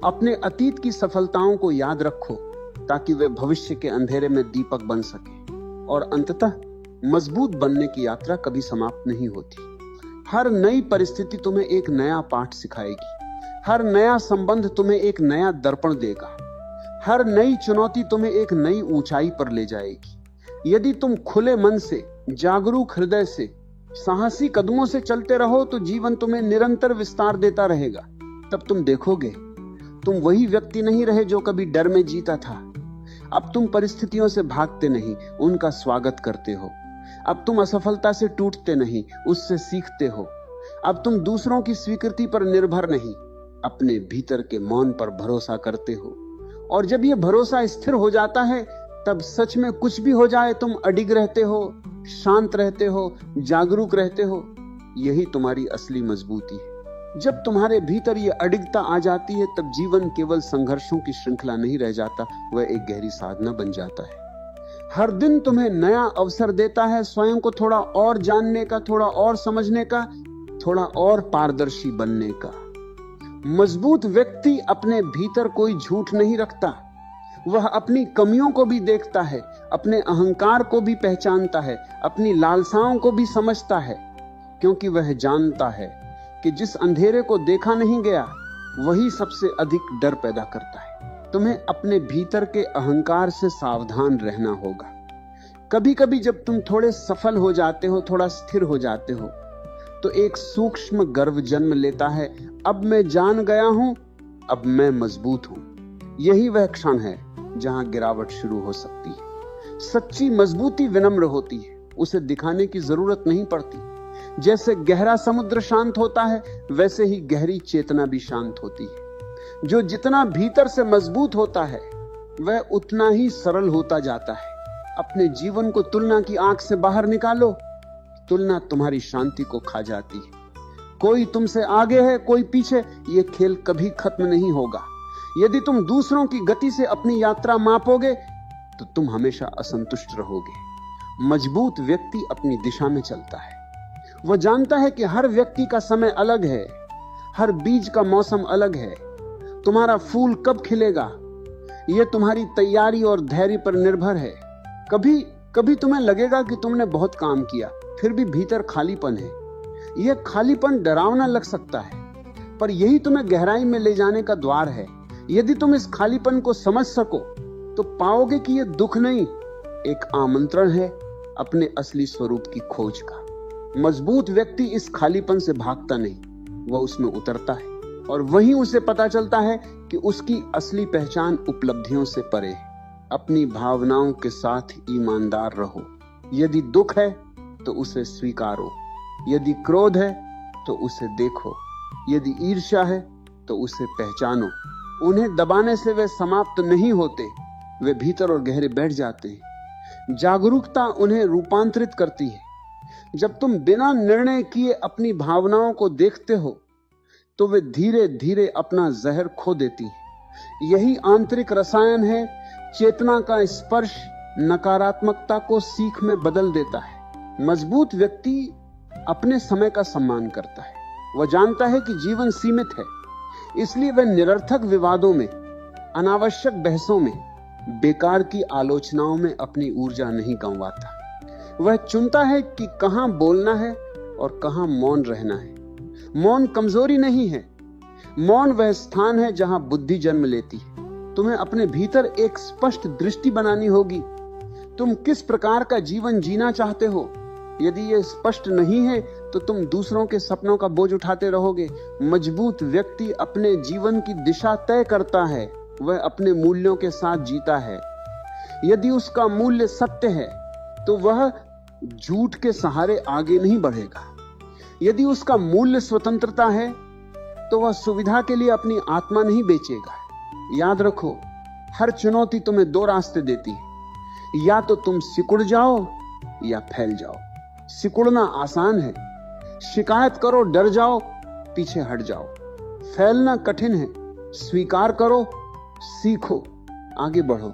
अपने अतीत की सफलताओं को याद रखो ताकि वे भविष्य के अंधेरे में दीपक बन सके। और अंततः मजबूत बनने की यात्रा कभी समाप्त नहीं होती। हर नई परिस्थिति तुम्हें एक नया पाठ सिखाएगी। हर नया संबंध तुम्हें एक नया दर्पण देगा। हर नई चुनौती तुम्हें एक नई ऊंचाई पर ले जाएगी। यदि तुम खुले मन से, जागरूक हृदय से, साहसी कदमों से चलते रहो तो जीवन तुम्हें निरंतर विस्तार देता रहेगा। तब तुम देखोगे तुम वही व्यक्ति नहीं रहे जो कभी डर में जीता था। अब तुम परिस्थितियों से भागते नहीं, उनका स्वागत करते हो। अब तुम असफलता से टूटते नहीं, उससे सीखते हो। अब तुम दूसरों की स्वीकृति पर निर्भर नहीं, अपने भीतर के मौन पर भरोसा करते हो। और जब यह भरोसा स्थिर हो जाता है, तब सच में कुछ भी हो जाए तुम अडिग रहते हो, शांत रहते हो, जागरूक रहते हो। यही तुम्हारी असली मजबूती है। जब तुम्हारे भीतर यह अडिगता आ जाती है, तब जीवन केवल संघर्षों की श्रृंखला नहीं रह जाता, वह एक गहरी साधना बन जाता है। हर दिन तुम्हें नया अवसर देता है स्वयं को थोड़ा और जानने का, थोड़ा और समझने का, थोड़ा और पारदर्शी बनने का। मजबूत व्यक्ति अपने भीतर कोई झूठ नहीं रखता। वह अपनी कमियों को भी देखता है, अपने अहंकार को भी पहचानता है, अपनी लालसाओं को भी समझता है, क्योंकि वह जानता है कि जिस अंधेरे को देखा नहीं गया वही सबसे अधिक डर पैदा करता है। तुम्हें अपने भीतर के अहंकार से सावधान रहना होगा। कभी कभी जब तुम थोड़े सफल हो जाते हो, थोड़ा स्थिर हो जाते हो, तो एक सूक्ष्म गर्व जन्म लेता है। अब मैं जान गया हूं, अब मैं मजबूत हूं। यही वह क्षण है जहां गिरावट शुरू हो सकती है। सच्ची मजबूती विनम्र होती है, उसे दिखाने की जरूरत नहीं पड़ती। जैसे गहरा समुद्र शांत होता है, वैसे ही गहरी चेतना भी शांत होती है। जो जितना भीतर से मजबूत होता है, वह उतना ही सरल होता जाता है। अपने जीवन को तुलना की आंख से बाहर निकालो। तुलना तुम्हारी शांति को खा जाती है। कोई तुमसे आगे है, कोई पीछे, ये खेल कभी खत्म नहीं होगा। यदि तुम दूसरों की गति से अपनी यात्रा मापोगे तो तुम हमेशा असंतुष्ट रहोगे। मजबूत व्यक्ति अपनी दिशा में चलता है। वह जानता है कि हर व्यक्ति का समय अलग है, हर बीज का मौसम अलग है। तुम्हारा फूल कब खिलेगा, यह तुम्हारी तैयारी और धैर्य पर निर्भर है। कभी कभी तुम्हें लगेगा कि तुमने बहुत काम किया, फिर भी भीतर खालीपन है। यह खालीपन डरावना लग सकता है, पर यही तुम्हें गहराई में ले जाने का द्वार है। यदि तुम इस खालीपन को समझ सको तो पाओगे कि यह दुख नहीं, एक आमंत्रण है अपने असली स्वरूप की खोज का। मजबूत व्यक्ति इस खालीपन से भागता नहीं, वह उसमें उतरता है और वहीं उसे पता चलता है कि उसकी असली पहचान उपलब्धियों से परे है। अपनी भावनाओं के साथ ईमानदार रहो। यदि दुख है तो उसे स्वीकारो, यदि क्रोध है तो उसे देखो, यदि ईर्ष्या है तो उसे पहचानो। उन्हें दबाने से वे समाप्त नहीं होते, वे भीतर और गहरे बैठ जाते हैं। जागरूकता उन्हें रूपांतरित करती है। जब तुम बिना निर्णय किए अपनी भावनाओं को देखते हो तो वे धीरे धीरे अपना जहर खो देती हैं। यही आंतरिक रसायन है। चेतना का स्पर्श नकारात्मकता को सीख में बदल देता है। मजबूत व्यक्ति अपने समय का सम्मान करता है। वह जानता है कि जीवन सीमित है, इसलिए वह निरर्थक विवादों में, अनावश्यक बहसों में, बेकार की आलोचनाओं में अपनी ऊर्जा नहीं गंवाता। वह चुनता है कि कहां बोलना है और कहां मौन रहना है। मौन कमजोरी नहीं है, मौन वह स्थान है जहां बुद्धि जन्म लेती है। तुम्हें अपने भीतर एक स्पष्ट दृष्टि बनानी होगी। तुम किस प्रकार का जीवन जीना चाहते हो? यदि यह स्पष्ट नहीं है तो तुम दूसरों के सपनों का बोझ उठाते रहोगे। मजबूत व्यक्ति अपने जीवन की दिशा तय करता है। वह अपने मूल्यों के साथ जीता है। यदि उसका मूल्य सत्य है तो वह झूठ के सहारे आगे नहीं बढ़ेगा। यदि उसका मूल्य स्वतंत्रता है तो वह सुविधा के लिए अपनी आत्मा नहीं बेचेगा। याद रखो, हर चुनौती तुम्हें दो रास्ते देती है। या तो तुम सिकुड़ जाओ या फैल जाओ। सिकुड़ना आसान है, शिकायत करो, डर जाओ, पीछे हट जाओ। फैलना कठिन है, स्वीकार करो, सीखो, आगे बढ़ो।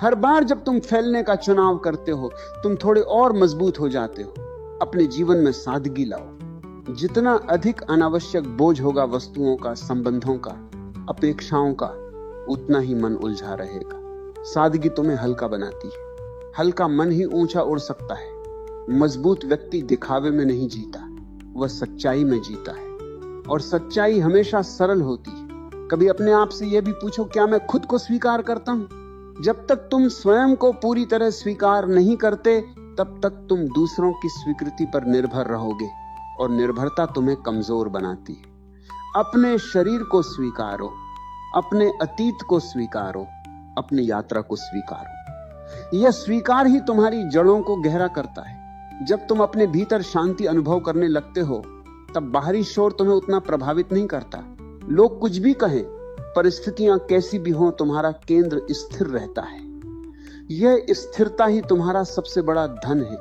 हर बार जब तुम फैलने का चुनाव करते हो, तुम थोड़े और मजबूत हो जाते हो। अपने जीवन में सादगी लाओ। जितना अधिक अनावश्यक बोझ होगा वस्तुओं का, संबंधों का, अपेक्षाओं का, उतना ही मन उलझा रहेगा। सादगी तुम्हें हल्का बनाती है। हल्का मन ही ऊंचा उड़ सकता है। मजबूत व्यक्ति दिखावे में नहीं जीता, वह सच्चाई में जीता है। और सच्चाई हमेशा सरल होती है। कभी अपने आप से यह भी पूछो, क्या मैं खुद को स्वीकार करता हूं? जब तक तुम स्वयं को पूरी तरह स्वीकार नहीं करते, तब तक तुम दूसरों की स्वीकृति पर निर्भर रहोगे और निर्भरता तुम्हें कमजोर बनाती है। अपने शरीर को स्वीकारो, अपने अतीत को स्वीकारो, अपनी यात्रा को स्वीकारो। यह स्वीकार ही तुम्हारी जड़ों को गहरा करता है। जब तुम अपने भीतर शांति अनुभव करने लगते हो, तब बाहरी शोर तुम्हें उतना प्रभावित नहीं करता। लोग कुछ भी कहें, परिस्थितियां कैसी भी हों, तुम्हारा केंद्र स्थिर रहता है। यह स्थिरता ही तुम्हारा सबसे बड़ा धन है।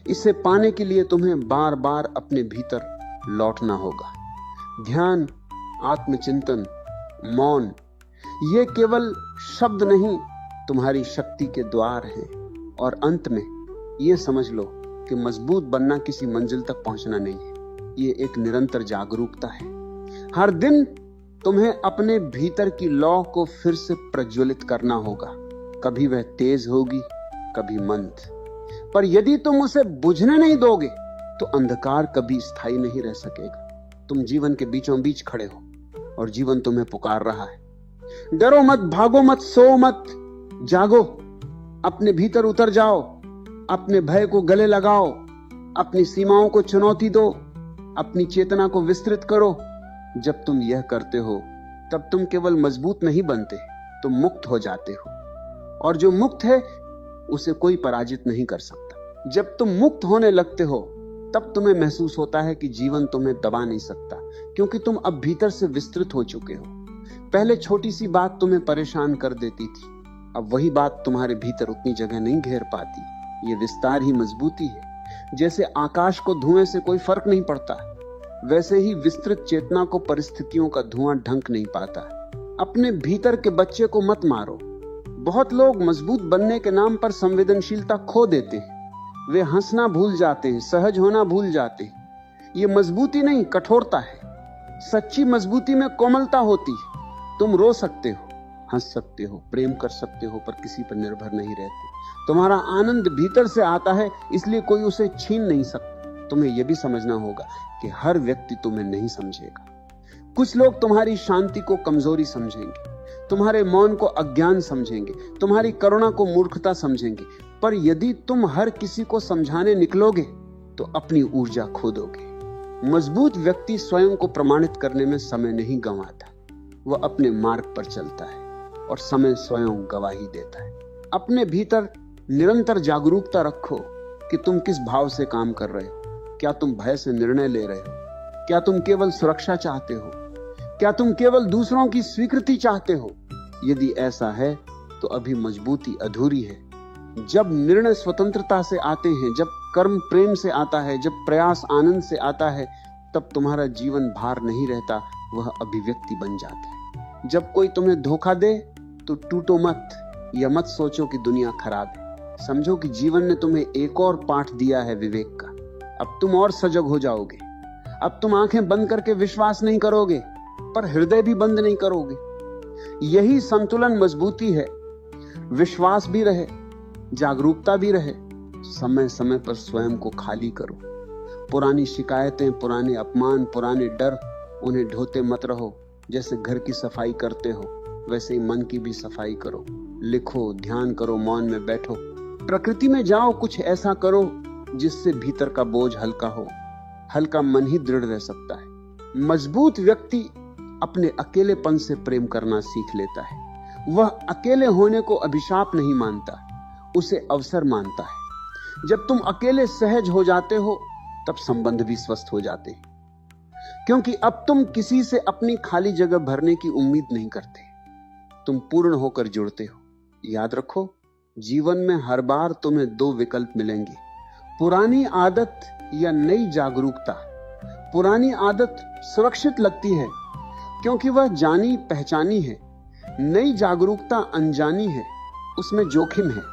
इसे पाने के लिए तुम्हें बार बार अपने भीतर लौटना होगा। ध्यान, आत्मचिंतन, मौन, ये केवल शब्द नहीं, तुम्हारी शक्ति के द्वार हैं। और अंत में ये समझ लो कि मजबूत बनना किसी मंजिल तक पहुंचना नहीं है, ये एक निरंतर जागरूकता है। हर दिन तुम्हें अपने भीतर की लौ को फिर से प्रज्वलित करना होगा। कभी वह तेज होगी, कभी मंद, पर यदि तुम उसे बुझने नहीं दोगे तो अंधकार कभी स्थायी नहीं रह सकेगा। तुम जीवन के बीचों बीच खड़े हो और जीवन तुम्हें पुकार रहा है। डरो मत, भागो मत, सो मत, जागो। अपने भीतर उतर जाओ, अपने भय को गले लगाओ, अपनी सीमाओं को चुनौती दो, अपनी चेतना को विस्तृत करो। जब तुम यह करते हो, तब तुम केवल मजबूत नहीं बनते, तुम मुक्त हो जाते हो। और जो मुक्त है उसे कोई पराजित नहीं कर सकता। जब तुम मुक्त होने लगते हो, तब तुम्हें महसूस होता है कि जीवन तुम्हें दबा नहीं सकता, क्योंकि तुम अब भीतर से विस्तृत हो चुके हो। पहले छोटी सी बात तुम्हें परेशान कर देती थी, अब वही बात तुम्हारे भीतर उतनी जगह नहीं घेर पाती। ये विस्तार ही मजबूती है। जैसे आकाश को धुएं से कोई फर्क नहीं पड़ता, वैसे ही विस्तृत चेतना को परिस्थितियों का धुआं ढंक नहीं पाता। अपने भीतर के बच्चे को मत मारो। बहुत लोग मजबूत बनने के नाम पर संवेदनशीलता खो देते हैं। वे हंसना भूल जाते हैं, सहज होना भूल जाते हैं। ये मजबूती नहीं, कठोरता है। सच्ची मजबूती में कोमलता होती है। तुम रो सकते हो, हंस सकते हो, प्रेम कर सकते हो, पर किसी पर निर्भर नहीं रहते। तुम्हारा आनंद भीतर से आता है, इसलिए कोई उसे छीन नहीं सकता। तुम्हें यह भी समझना होगा कि हर व्यक्ति तुम्हें नहीं समझेगा। कुछ लोग तुम्हारी शांति को कमजोरी समझेंगे, तुम्हारे मौन को अज्ञान समझेंगे, तुम्हारी करुणा को मूर्खता समझेंगे। पर यदि तुम हर किसी को समझाने निकलोगे तो अपनी ऊर्जा खो दोगे। मजबूत व्यक्ति स्वयं को प्रमाणित करने में समय नहीं गंवाता, वह अपने मार्ग पर चलता है और समय स्वयं गवाही देता है। अपने भीतर निरंतर जागरूकता रखो कि तुम किस भाव से काम कर रहे हो। क्या तुम भय से निर्णय ले रहे हो? क्या तुम केवल सुरक्षा चाहते हो? क्या तुम केवल दूसरों की स्वीकृति चाहते हो? यदि ऐसा है तो अभी मजबूती अधूरी है। जब निर्णय स्वतंत्रता से आते हैं, जब कर्म प्रेम से आता है, जब प्रयास आनंद से आता है, तब तुम्हारा जीवन भार नहीं रहता, वह अभिव्यक्ति बन जाता है। जब कोई तुम्हें धोखा दे तो टूटो मत, या मत सोचो कि दुनिया खराब है। समझो कि जीवन ने तुम्हें एक और पाठ दिया है विवेक का। अब तुम और सजग हो जाओगे। अब तुम आंखें बंद करके विश्वास नहीं करोगे, पर हृदय भी बंद नहीं करोगे। यही संतुलन मजबूती है। विश्वास भी रहे, जागरूकता भी रहे। समय समय पर स्वयं को खाली करो। पुरानी शिकायतें, पुराने अपमान, पुराने डर, उन्हें ढोते मत रहो। जैसे घर की सफाई करते हो वैसे ही मन की भी सफाई करो। लिखो, ध्यान करो, मौन में बैठो, प्रकृति में जाओ, कुछ ऐसा करो जिससे भीतर का बोझ हल्का हो। हल्का मन ही दृढ़ रह सकता है। मजबूत व्यक्ति अपने अकेलेपन से प्रेम करना सीख लेता है। वह अकेले होने को अभिशाप नहीं मानता, उसे अवसर मानता है। जब तुम अकेले सहज हो जाते हो तब संबंध भी स्वस्थ हो जाते हैं, क्योंकि अब तुम किसी से अपनी खाली जगह भरने की उम्मीद नहीं करते, तुम पूर्ण होकर जुड़ते हो। याद रखो, जीवन में हर बार तुम्हें दो विकल्प मिलेंगे, पुरानी आदत या नई जागरूकता। पुरानी आदत सुरक्षित लगती है क्योंकि वह जानी पहचानी है। नई जागरूकता अनजानी है, उसमें जोखिम है।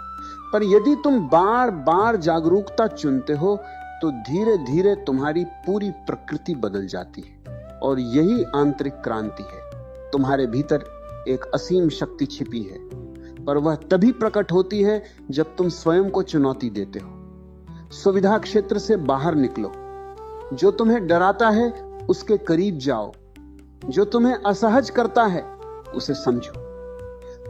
पर यदि तुम बार बार जागरूकता चुनते हो तो धीरे धीरे तुम्हारी पूरी प्रकृति बदल जाती है। और यही आंतरिक क्रांति है। तुम्हारे भीतर एक असीम शक्ति छिपी है, पर वह तभी प्रकट होती है जब तुम स्वयं को चुनौती देते हो। सुविधा क्षेत्र से बाहर निकलो। जो तुम्हें डराता है उसके करीब जाओ। जो तुम्हें असहज करता है उसे समझो।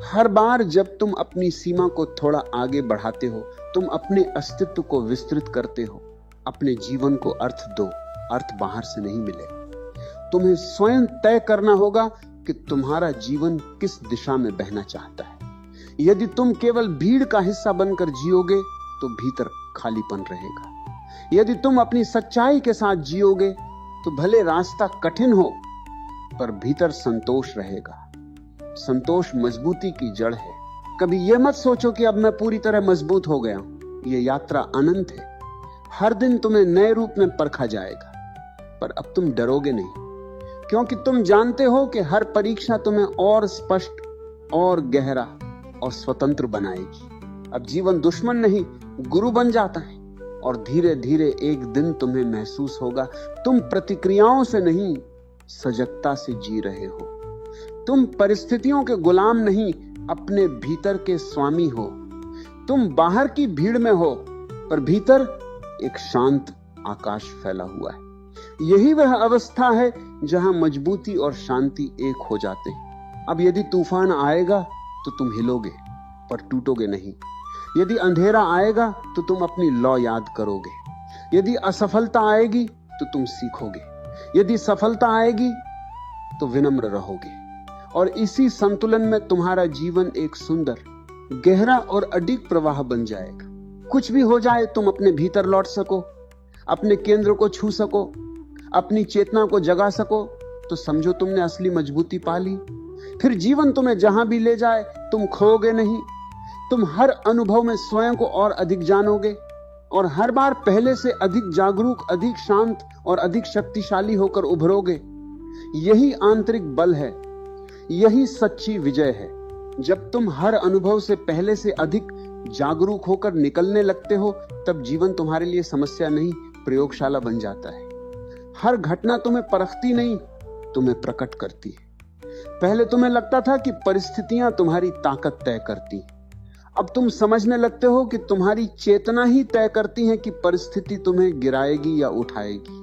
हर बार जब तुम अपनी सीमा को थोड़ा आगे बढ़ाते हो, तुम अपने अस्तित्व को विस्तृत करते हो। अपने जीवन को अर्थ दो, अर्थ बाहर से नहीं मिले। तुम्हें स्वयं तय करना होगा कि तुम्हारा जीवन किस दिशा में बहना चाहता है। यदि तुम केवल भीड़ का हिस्सा बनकर जियोगे तो भीतर खालीपन रहेगा। यदि तुम अपनी सच्चाई के साथ जियोगे तो भले रास्ता कठिन हो, पर भीतर संतोष रहेगा। संतोष मजबूती की जड़ है। कभी यह मत सोचो कि अब मैं पूरी तरह मजबूत हो गया हूं। यह यात्रा अनंत है। हर दिन तुम्हें नए रूप में परखा जाएगा, पर अब तुम डरोगे नहीं, क्योंकि तुम जानते हो कि हर परीक्षा तुम्हें और स्पष्ट और गहरा और स्वतंत्र बनाएगी। अब जीवन दुश्मन नहीं, गुरु बन जाता है। और धीरे धीरे एक दिन तुम्हें महसूस होगा तुम प्रतिक्रियाओं से नहीं, सजगता से जी रहे हो। तुम परिस्थितियों के गुलाम नहीं, अपने भीतर के स्वामी हो। तुम बाहर की भीड़ में हो, पर भीतर एक शांत आकाश फैला हुआ है। यही वह अवस्था है जहां मजबूती और शांति एक हो जाते हैं। अब यदि तूफान आएगा तो तुम हिलोगे, पर टूटोगे नहीं। यदि अंधेरा आएगा तो तुम अपनी लौ याद करोगे। यदि असफलता आएगी तो तुम सीखोगे। यदि सफलता आएगी तो विनम्र रहोगे। और इसी संतुलन में तुम्हारा जीवन एक सुंदर, गहरा और अडिग प्रवाह बन जाएगा। कुछ भी हो जाए, तुम अपने भीतर लौट सको, अपने केंद्र को छू सको, अपनी चेतना को जगा सको, तो समझो तुमने असली मजबूती पा ली। फिर जीवन तुम्हें जहां भी ले जाए तुम खोओगे नहीं। तुम हर अनुभव में स्वयं को और अधिक जानोगे और हर बार पहले से अधिक जागरूक, अधिक शांत और अधिक शक्तिशाली होकर उभरोगे। यही आंतरिक बल है, यही सच्ची विजय है। जब तुम हर अनुभव से पहले से अधिक जागरूक होकर निकलने लगते हो, तब जीवन तुम्हारे लिए समस्या नहीं, प्रयोगशाला बन जाता है। हर घटना तुम्हें परखती नहीं, तुम्हें प्रकट करती है। पहले तुम्हें लगता था कि परिस्थितियां तुम्हारी ताकत तय करती हैं। अब तुम समझने लगते हो कि तुम्हारी चेतना ही तय करती है कि परिस्थिति तुम्हें गिराएगी या उठाएगी।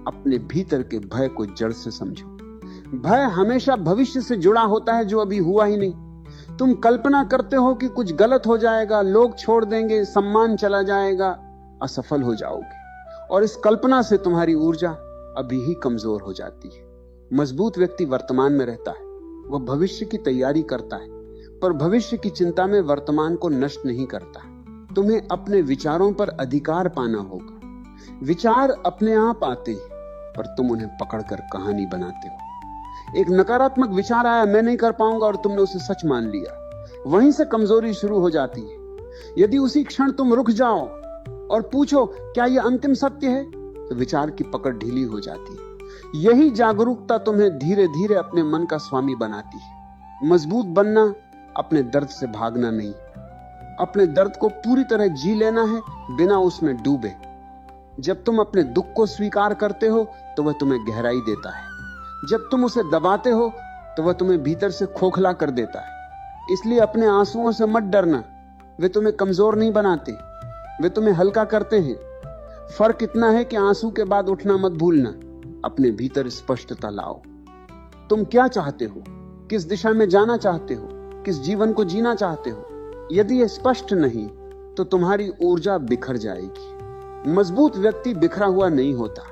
अपने भीतर के भय को जड़ से समझो। भय हमेशा भविष्य से जुड़ा होता है जो अभी हुआ ही नहीं। तुम कल्पना करते हो कि कुछ गलत हो जाएगा, लोग छोड़ देंगे, सम्मान चला जाएगा, असफल हो जाओगे, और इस कल्पना से तुम्हारी ऊर्जा अभी ही कमजोर हो जाती है। मजबूत व्यक्ति वर्तमान में रहता है, वह भविष्य की तैयारी करता है, पर भविष्य की चिंता में वर्तमान को नष्ट नहीं करता। तुम्हें अपने विचारों पर अधिकार पाना होगा। विचार अपने आप आते हैं, पर तुम उन्हें पकड़कर कहानी बनाते हो। एक नकारात्मक विचार आया, मैं नहीं कर पाऊंगा, और तुमने उसे सच मान लिया, वहीं से कमजोरी शुरू हो जाती है। यदि उसी क्षण तुम रुक जाओ और पूछो क्या यह अंतिम सत्य है, तो विचार की पकड़ ढीली हो जाती है। यही जागरूकता तुम्हें धीरे धीरे अपने मन का स्वामी बनाती है। मजबूत बनना अपने दर्द से भागना नहीं, अपने दर्द को पूरी तरह जी लेना है, बिना उसमें डूबे। जब तुम अपने दुख को स्वीकार करते हो तो वह तुम्हें गहराई देता है। जब तुम उसे दबाते हो तो वह तुम्हें भीतर से खोखला कर देता है। इसलिए अपने आंसुओं से मत डरना, वे तुम्हें कमजोर नहीं बनाते, वे तुम्हें हल्का करते हैं। फर्क इतना है कि आंसू के बाद उठना मत भूलना। अपने भीतर स्पष्टता लाओ। तुम क्या चाहते हो, किस दिशा में जाना चाहते हो, किस जीवन को जीना चाहते हो? यदि यह स्पष्ट नहीं तो तुम्हारी ऊर्जा बिखर जाएगी। मजबूत व्यक्ति बिखरा हुआ नहीं होता,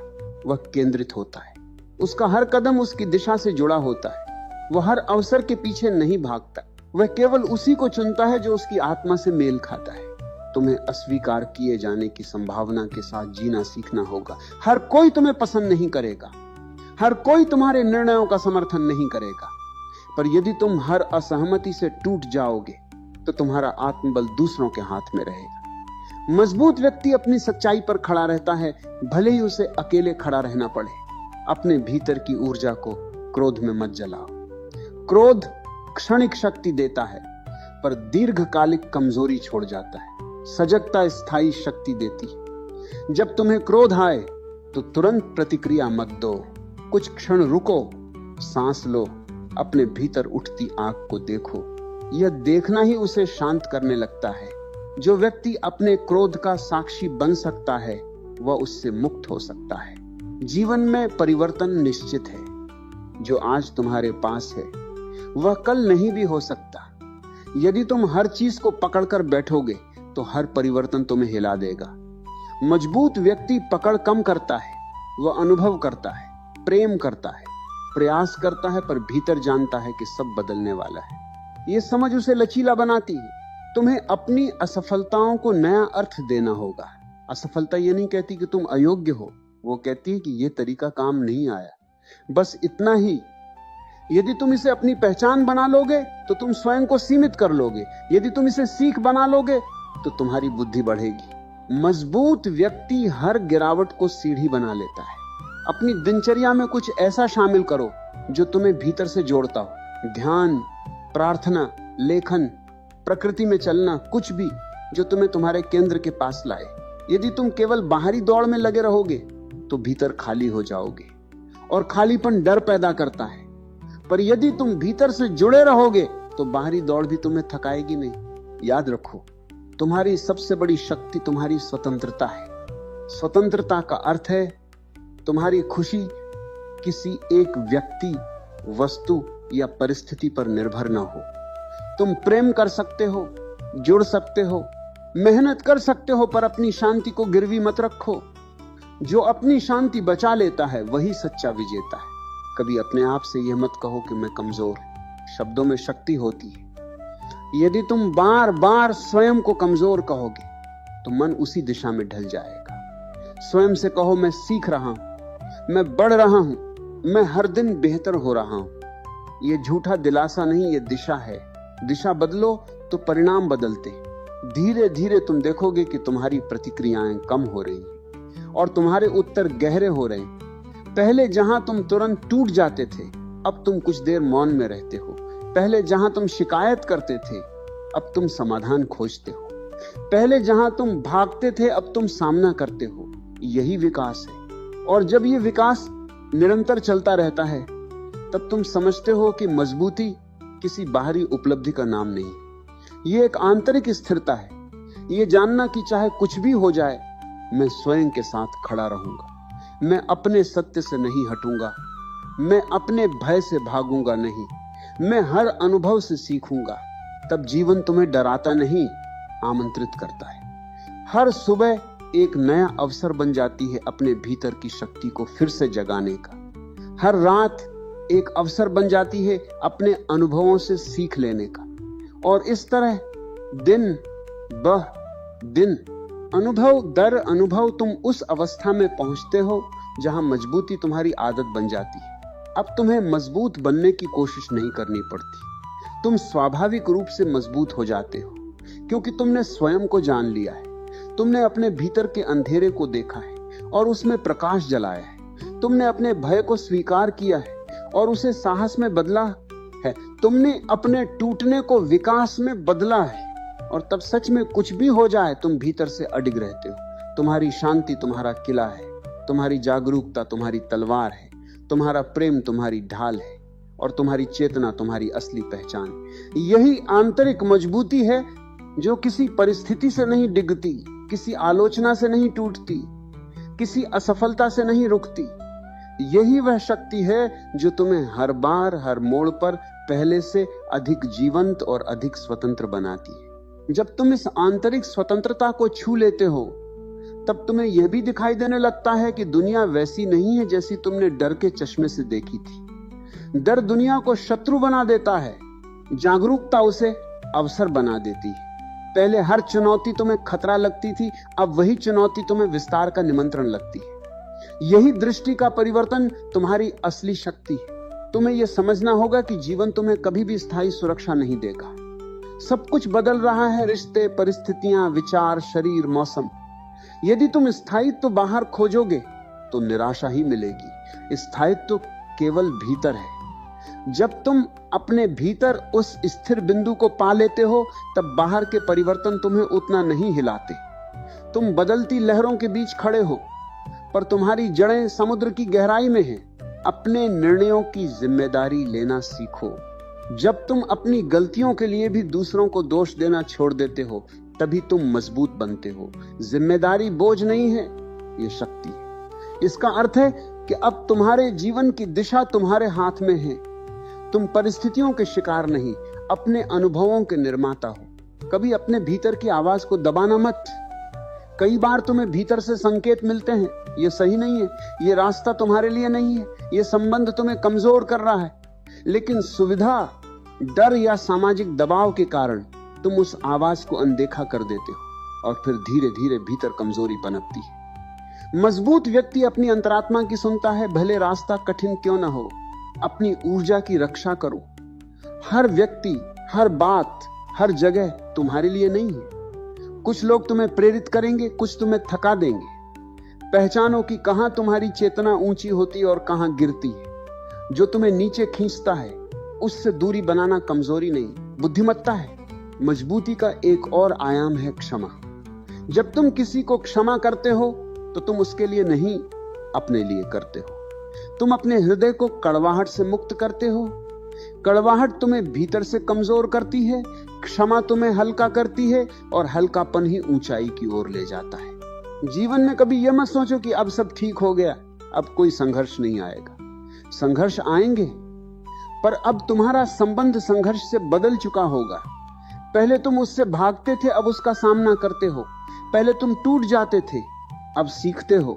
वह केंद्रित होता है। उसका हर कदम उसकी दिशा से जुड़ा होता है। वह हर अवसर के पीछे नहीं भागता, वह केवल उसी को चुनता है जो उसकी आत्मा से मेल खाता है। तुम्हें अस्वीकार किए जाने की संभावना के साथ जीना सीखना होगा। हर कोई तुम्हें पसंद नहीं करेगा, हर कोई तुम्हारे निर्णयों का समर्थन नहीं करेगा, पर यदि तुम हर असहमति से टूट जाओगे तो तुम्हारा आत्मबल दूसरों के हाथ में रहेगा। मजबूत व्यक्ति अपनी सच्चाई पर खड़ा रहता है, भले ही उसे अकेले खड़ा रहना पड़े। अपने भीतर की ऊर्जा को क्रोध में मत जलाओ। क्रोध क्षणिक शक्ति देता है, पर दीर्घकालिक कमजोरी छोड़ जाता है। सजगता स्थायी शक्ति देती है। जब तुम्हें क्रोध आए तो तुरंत प्रतिक्रिया मत दो, कुछ क्षण रुको, सांस लो, अपने भीतर उठती आग को देखो। यह देखना ही उसे शांत करने लगता है। जो व्यक्ति अपने क्रोध का साक्षी बन सकता है, वह उससे मुक्त हो सकता है। जीवन में परिवर्तन निश्चित है। जो आज तुम्हारे पास है वह कल नहीं भी हो सकता। यदि तुम हर चीज को पकड़कर बैठोगे तो हर परिवर्तन तुम्हें हिला देगा। मजबूत व्यक्ति पकड़ कम करता है, वह अनुभव करता है, प्रेम करता है, प्रयास करता है, पर भीतर जानता है कि सब बदलने वाला है। यह समझ उसे लचीला बनाती है। तुम्हें अपनी असफलताओं को नया अर्थ देना होगा। असफलता यह नहीं कहती कि तुम अयोग्य हो, वो कहती है कि यह तरीका काम नहीं आया, बस इतना ही। यदि तुम इसे अपनी पहचान बना लोगे तो तुम स्वयं को सीमित कर लोगे। यदि तुम इसे सीख बना लोगे तो तुम्हारी बुद्धि बढ़ेगी। मजबूत व्यक्ति हर गिरावट को सीढ़ी बना लेता है। अपनी दिनचर्या में कुछ ऐसा शामिल करो जो तुम्हें भीतर से जोड़ता हो। ध्यान, प्रार्थना, लेखन, प्रकृति में चलना, कुछ भी जो तुम्हें तुम्हारे केंद्र के पास लाए। यदि तुम केवल बाहरी दौड़ में लगे रहोगे तो भीतर खाली हो जाओगे, और खालीपन डर पैदा करता है। पर यदि तुम भीतर से जुड़े रहोगे तो बाहरी दौड़ भी तुम्हें थकाएगी नहीं। याद रखो, तुम्हारी सबसे बड़ी शक्ति तुम्हारी स्वतंत्रता है। स्वतंत्रता का अर्थ है तुम्हारी खुशी किसी एक व्यक्ति, वस्तु या परिस्थिति पर निर्भर न हो। तुम प्रेम कर सकते हो, जुड़ सकते हो, मेहनत कर सकते हो, पर अपनी शांति को गिरवी मत रखो। जो अपनी शांति बचा लेता है वही सच्चा विजेता है। कभी अपने आप से यह मत कहो कि मैं कमजोर हूं। शब्दों में शक्ति होती है। यदि तुम बार बार स्वयं को कमजोर कहोगे तो मन उसी दिशा में ढल जाएगा। स्वयं से कहो, मैं सीख रहा हूं, मैं बढ़ रहा हूं, मैं हर दिन बेहतर हो रहा हूं। यह झूठा दिलासा नहीं, यह दिशा है। दिशा बदलो तो परिणाम बदलते। धीरे धीरे तुम देखोगे कि तुम्हारी प्रतिक्रियाएं कम हो रही और तुम्हारे उत्तर गहरे हो रहे। पहले जहां तुम तुरंत टूट जाते थे, अब तुम कुछ देर मौन में रहते हो। पहले जहां तुम शिकायत करते थे, अब तुम समाधान खोजते हो। पहले जहां तुम भागते थे, अब तुम सामना करते हो। यही विकास है। और जब ये विकास निरंतर चलता रहता है, तब तुम समझते हो कि मजबूती किसी बाहरी उपलब्धि का नाम नहीं, ये एक आंतरिक स्थिरता है। ये जानना कि चाहे कुछ भी हो जाए, मैं स्वयं के साथ खड़ा रहूंगा। मैं अपने सत्य से नहीं हटूंगा। मैं अपने भय से भागूंगा नहीं, मैं हर अनुभव से सीखूंगा। तब जीवन तुम्हें डराता नहीं, आमंत्रित करता है। हर सुबह एक नया अवसर बन जाती है अपने भीतर की शक्ति को फिर से जगाने का। हर रात एक अवसर बन जाती है अपने अनुभवों से सीख लेने का। और इस तरह दिन ब दिन, अनुभव दर अनुभव, तुम उस अवस्था में पहुंचते हो जहां मजबूती तुम्हारी आदत बन जाती है। अब तुम्हें मजबूत बनने की कोशिश नहीं करनी पड़ती, तुम स्वाभाविक रूप से मजबूत हो जाते हो, क्योंकि तुमने स्वयं को जान लिया है। तुमने अपने भीतर के अंधेरे को देखा है और उसमें प्रकाश जलाया है। तुमने अपने भय को स्वीकार किया है और उसे साहस में बदला है। तुमने अपने टूटने को विकास में बदला है। और तब सच में कुछ भी हो जाए, तुम भीतर से अडिग रहते हो। तुम्हारी शांति तुम्हारा किला है, तुम्हारी जागरूकता तुम्हारी तलवार है, तुम्हारा प्रेम तुम्हारी ढाल है और तुम्हारी चेतना तुम्हारी असली पहचान। यही आंतरिक मजबूती है जो किसी परिस्थिति से नहीं डिगती, किसी आलोचना से नहीं टूटती, किसी असफलता से नहीं रुकती। यही वह शक्ति है जो तुम्हें हर बार हर मोड़ पर पहले से अधिक जीवंत और अधिक स्वतंत्र बनाती है। जब तुम इस आंतरिक स्वतंत्रता को छू लेते हो, तब तुम्हें यह भी दिखाई देने लगता है कि दुनिया वैसी नहीं है जैसी तुमने डर के चश्मे से देखी थी। डर दुनिया को शत्रु बना देता है, जागरूकता उसे अवसर बना देती है। पहले हर चुनौती तुम्हें खतरा लगती थी, अब वही चुनौती तुम्हें विस्तार का निमंत्रण लगती है। यही दृष्टि का परिवर्तन तुम्हारी असली शक्ति है। तुम्हें यह समझना होगा कि जीवन तुम्हें कभी भी स्थायी सुरक्षा नहीं देगा। सब कुछ बदल रहा है, रिश्ते, परिस्थितियां, विचार, शरीर, मौसम। यदि तुम स्थायित्व बाहर खोजोगे तो निराशा ही मिलेगी। स्थायित्व केवल भीतर है। जब तुम अपने भीतर उस स्थिर बिंदु को पा लेते हो, तब बाहर के परिवर्तन तुम्हें उतना नहीं हिलाते। तुम बदलती लहरों के बीच खड़े हो, पर तुम्हारी जड़ें समुद्र की गहराई में हैं। अपने निर्णयों की जिम्मेदारी लेना सीखो। जब तुम अपनी गलतियों के लिए भी दूसरों को दोष देना छोड़ देते हो, तभी तुम मजबूत बनते हो। जिम्मेदारी बोझ नहीं है, ये शक्ति है। इसका अर्थ है कि अब तुम्हारे जीवन की दिशा तुम्हारे हाथ में है। तुम परिस्थितियों के शिकार नहीं, अपने अनुभवों के निर्माता हो। कभी अपने भीतर की आवाज को दबाना मत। कई बार तुम्हें भीतर से संकेत मिलते हैं, ये सही नहीं है, ये रास्ता तुम्हारे लिए नहीं है, ये संबंध तुम्हें कमजोर कर रहा है। लेकिन सुविधा, डर या सामाजिक दबाव के कारण तुम उस आवाज को अनदेखा कर देते हो और फिर धीरे धीरे भीतर कमजोरी पनपती है। मजबूत व्यक्ति अपनी अंतरात्मा की सुनता है, भले रास्ता कठिन क्यों ना हो। अपनी ऊर्जा की रक्षा करो। हर व्यक्ति, हर बात, हर जगह तुम्हारे लिए नहीं है। कुछ लोग तुम्हें प्रेरित करेंगे, कुछ तुम्हें थका देंगे। पहचानो कि कहां तुम्हारी चेतना ऊंची होती और कहां गिरती है। जो तुम्हें नीचे खींचता है, उससे दूरी बनाना कमजोरी नहीं, बुद्धिमत्ता है। मजबूती का एक और आयाम है क्षमा। जब तुम किसी को क्षमा करते हो तो तुम उसके लिए नहीं, अपने लिए करते हो। तुम अपने हृदय को कड़वाहट से मुक्त करते हो। कड़वाहट तुम्हें भीतर से कमजोर करती है, क्षमा तुम्हें हल्का करती है और हल्कापन ही ऊंचाई की ओर ले जाता है। जीवन में कभी यह मत सोचो कि अब सब ठीक हो गया, अब कोई संघर्ष नहीं आएगा। संघर्ष आएंगे, पर अब तुम्हारा संबंध संघर्ष से बदल चुका होगा। पहले तुम उससे भागते थे, अब उसका सामना करते हो। पहले तुम टूट जाते थे, अब सीखते हो।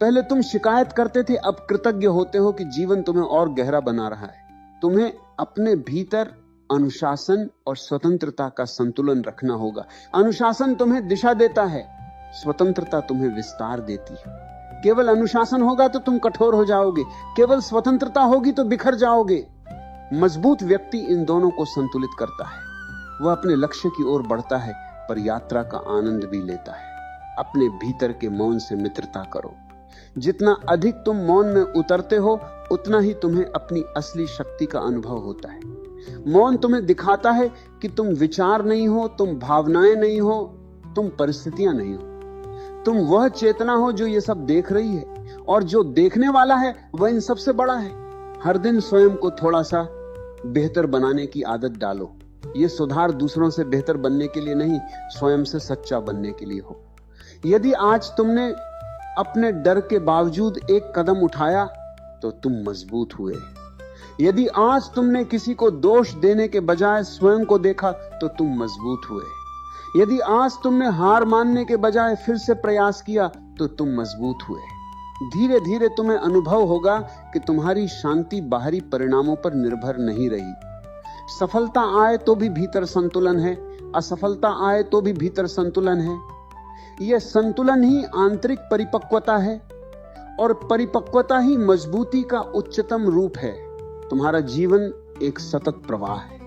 पहले तुम शिकायत करते थे, अब कृतज्ञ होते हो कि जीवन तुम्हें और गहरा बना रहा है। तुम्हें अपने भीतर अनुशासन और स्वतंत्रता का संतुलन रखना होगा। अनुशासन तुम्हें दिशा देता है, स्वतंत्रता तुम्हें विस्तार देती है। केवल अनुशासन होगा तो तुम कठोर हो जाओगे, केवल स्वतंत्रता होगी तो बिखर जाओगे। मजबूत व्यक्ति इन दोनों को संतुलित करता है। वह अपने लक्ष्य की ओर बढ़ता है, पर यात्रा का आनंद भी लेता है। अपने भीतर के मौन से मित्रता करो। जितना अधिक तुम मौन में उतरते हो, उतना ही तुम्हें अपनी असली शक्ति का अनुभव होता है। मौन तुम्हें दिखाता है कि तुम विचार नहीं हो, तुम भावनाएं नहीं हो, तुम परिस्थितियां नहीं हो। तुम वह चेतना हो जो ये सब देख रही है, और जो देखने वाला है वह इन सबसे बड़ा है। हर दिन स्वयं को थोड़ा सा बेहतर बनाने की आदत डालो। ये सुधार दूसरों से बेहतर बनने के लिए नहीं, स्वयं से सच्चा बनने के लिए हो। यदि आज तुमने अपने डर के बावजूद एक कदम उठाया, तो तुम मजबूत हुए। यदि आज तुमने किसी को दोष देने के बजाय स्वयं को देखा तो तुम मजबूत हुए। यदि आज तुमने हार मानने के बजाय फिर से प्रयास किया तो तुम मजबूत हुए। धीरे धीरे तुम्हें अनुभव होगा कि तुम्हारी शांति बाहरी परिणामों पर निर्भर नहीं रही। सफलता आए तो भी भीतर संतुलन है, असफलता आए तो भी भीतर संतुलन है। यह संतुलन ही आंतरिक परिपक्वता है और परिपक्वता ही मजबूती का उच्चतम रूप है। तुम्हारा जीवन एक सतत प्रवाह है,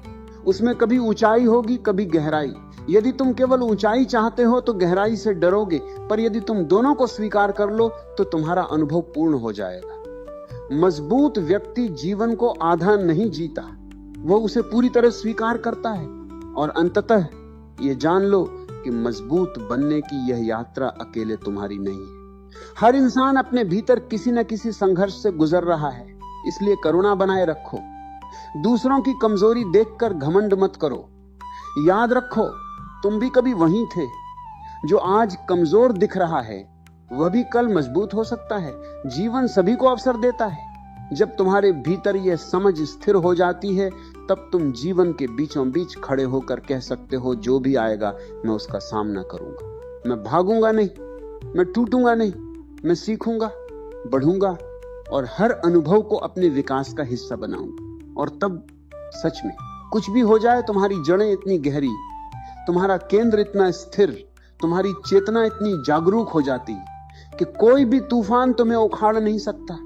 उसमें कभी ऊंचाई होगी, कभी गहराई। यदि तुम केवल ऊंचाई चाहते हो तो गहराई से डरोगे, पर यदि तुम दोनों को स्वीकार कर लो तो तुम्हारा अनुभव पूर्ण हो जाएगा। मजबूत व्यक्ति जीवन को आधा नहीं जीता, वो उसे पूरी तरह स्वीकार करता है। और अंततः ये जान लो कि मजबूत बनने की यह यात्रा अकेले तुम्हारी नहीं है। हर इंसान अपने भीतर किसी न किसी संघर्ष से गुजर रहा है, इसलिए करुणा बनाए रखो। दूसरों की कमजोरी देखकर घमंड मत करो। याद रखो, तुम भी कभी वहीं थे। जो आज कमजोर दिख रहा है वह भी कल मजबूत हो सकता है। जीवन सभी को अवसर देता है। जब तुम्हारे भीतर यह समझ स्थिर हो जाती है तब तुम जीवन के बीचों बीच खड़े होकर कह सकते हो, जो भी आएगा मैं उसका सामना करूंगा। मैं भागूंगा नहीं, मैं टूटूंगा नहीं, मैं सीखूंगा, बढ़ूंगा और हर अनुभव को अपने विकास का हिस्सा बनाऊंगा। और तब सच में कुछ भी हो जाए, तुम्हारी जड़ें इतनी गहरी, तुम्हारा केंद्र इतना स्थिर, तुम्हारी चेतना इतनी जागरूक हो जाती कि कोई भी तूफान तुम्हें उखाड़ नहीं सकता।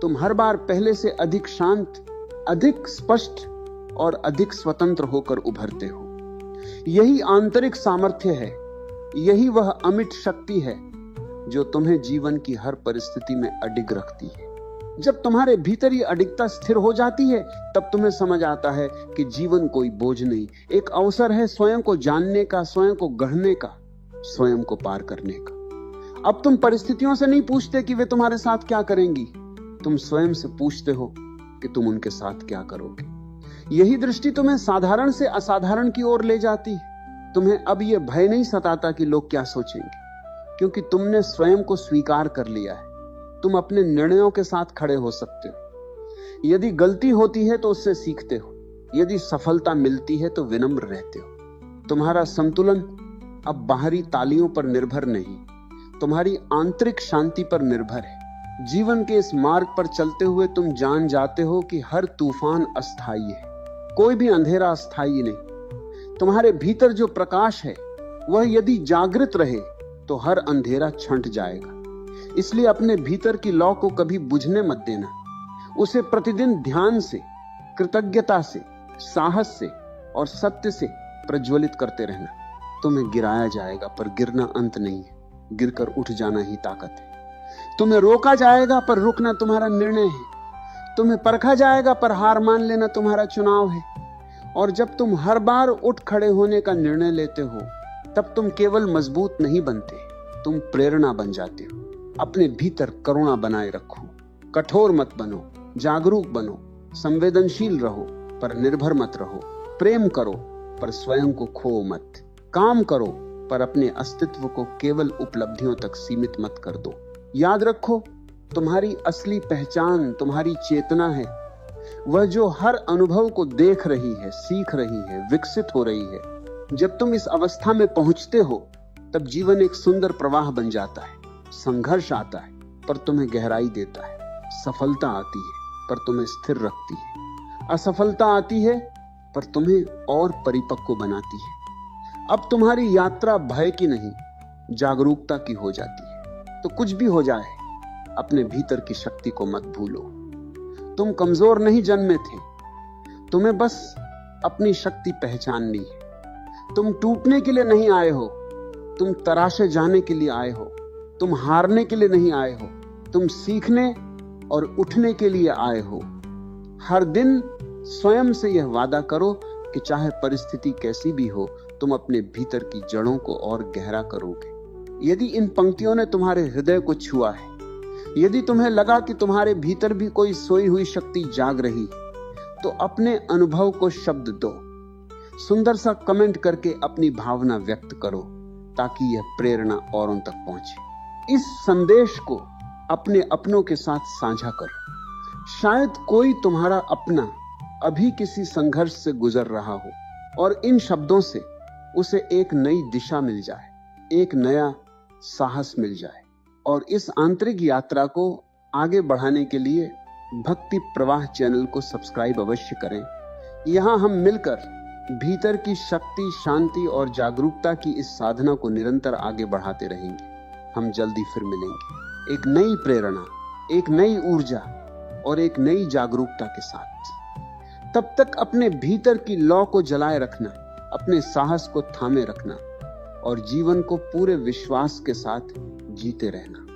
तुम हर बार पहले से अधिक शांत, अधिक स्पष्ट और अधिक स्वतंत्र होकर उभरते हो। यही आंतरिक सामर्थ्य है, यही वह अमिट शक्ति है जो तुम्हें जीवन की हर परिस्थिति में अडिग रखती है। जब तुम्हारे भीतर ये अडिगता स्थिर हो जाती है तब तुम्हें समझ आता है कि जीवन कोई बोझ नहीं, एक अवसर है स्वयं को जानने का, स्वयं को गढ़ने का, स्वयं को पार करने का। अब तुम परिस्थितियों से नहीं पूछते कि वे तुम्हारे साथ क्या करेंगी, तुम स्वयं से पूछते हो कि तुम उनके साथ क्या करोगे। यही दृष्टि तुम्हें साधारण से असाधारण की ओर ले जाती है। तुम्हें अब यह भय नहीं सताता कि लोग क्या सोचेंगे, क्योंकि तुमने स्वयं को स्वीकार कर लिया है। तुम अपने निर्णयों के साथ खड़े हो सकते हो। यदि गलती होती है तो उससे सीखते हो, यदि सफलता मिलती है तो विनम्र रहते हो। तुम्हारा संतुलन अब बाहरी तालियों पर निर्भर नहीं, तुम्हारी आंतरिक शांति पर निर्भर है। जीवन के इस मार्ग पर चलते हुए तुम जान जाते हो कि हर तूफान अस्थायी है, कोई भी अंधेरा अस्थायी नहीं। तुम्हारे भीतर जो प्रकाश है वह यदि जागृत रहे तो हर अंधेरा छंट जाएगा। इसलिए अपने भीतर की लौ को कभी बुझने मत देना। उसे प्रतिदिन ध्यान से, कृतज्ञता से, साहस से और सत्य से प्रज्वलित करते रहना। तुम्हें गिराया जाएगा पर गिरना अंत नहीं है, गिरकर उठ जाना ही ताकत है। तुम्हें रोका जाएगा पर रुकना तुम्हारा निर्णय है। तुम्हें परखा जाएगा पर हार मान लेना तुम्हारा चुनाव है। और जब तुम हर बार उठ खड़े होने का निर्णय लेते हो तब तुम केवल मजबूत नहीं बनते, तुम प्रेरणा बन जाते हो। अपने भीतर करुणा बनाए रखो, कठोर मत बनो, जागरूक बनो, संवेदनशील रहो पर निर्भर मत रहो। प्रेम करो पर स्वयं को खो मत। काम करो पर अपने अस्तित्व को केवल उपलब्धियों तक सीमित मत कर दो। याद रखो, तुम्हारी असली पहचान तुम्हारी चेतना है, वह जो हर अनुभव को देख रही है, सीख रही है, विकसित हो रही है। जब तुम इस अवस्था में पहुंचते हो तब जीवन एक सुंदर प्रवाह बन जाता है। संघर्ष आता है पर तुम्हें गहराई देता है, सफलता आती है पर तुम्हें स्थिर रखती है, असफलता आती है पर तुम्हें और परिपक्व बनाती है। अब तुम्हारी यात्रा भय की नहीं, जागरूकता की हो जाती है। तो कुछ भी हो जाए, अपने भीतर की शक्ति को मत भूलो। तुम कमजोर नहीं जन्मे थे, तुम्हें बस अपनी शक्ति पहचाननी है। तुम टूटने के लिए नहीं आए हो, तुम तराशे जाने के लिए आए हो। तुम हारने के लिए नहीं आए हो, तुम सीखने और उठने के लिए आए हो। हर दिन स्वयं से यह वादा करो कि चाहे परिस्थिति कैसी भी हो, तुम अपने भीतर की जड़ों को और गहरा करोगे। यदि इन पंक्तियों ने तुम्हारे हृदय को छुआ है, यदि तुम्हें लगा कि तुम्हारे भीतर भी कोई सोई हुई शक्ति जाग रही है, तो अपने अनुभव को शब्द दो। सुंदर सा कमेंट करके अपनी भावना व्यक्त करो ताकि यह प्रेरणा औरों तक पहुंचे। इस संदेश को अपने अपनों के साथ साझा करो। शायद कोई तुम्हारा अपना अभी किसी संघर्ष से गुजर रहा हो और इन शब्दों से उसे एक नई दिशा मिल जाए, एक नया साहस मिल जाए। और इस आंतरिक यात्रा को आगे बढ़ाने के लिए भक्ति प्रवाह चैनल को सब्सक्राइब अवश्य करें। यहां हम मिलकर भीतर की शक्ति, शांति और जागरूकता की इस साधना को निरंतर आगे बढ़ाते रहेंगे। हम जल्दी फिर मिलेंगे एक नई प्रेरणा, एक नई ऊर्जा और एक नई जागरूकता के साथ। तब तक अपने भीतर की लौ को जलाए रखना, अपने साहस को थामे रखना और जीवन को पूरे विश्वास के साथ जीते रहना।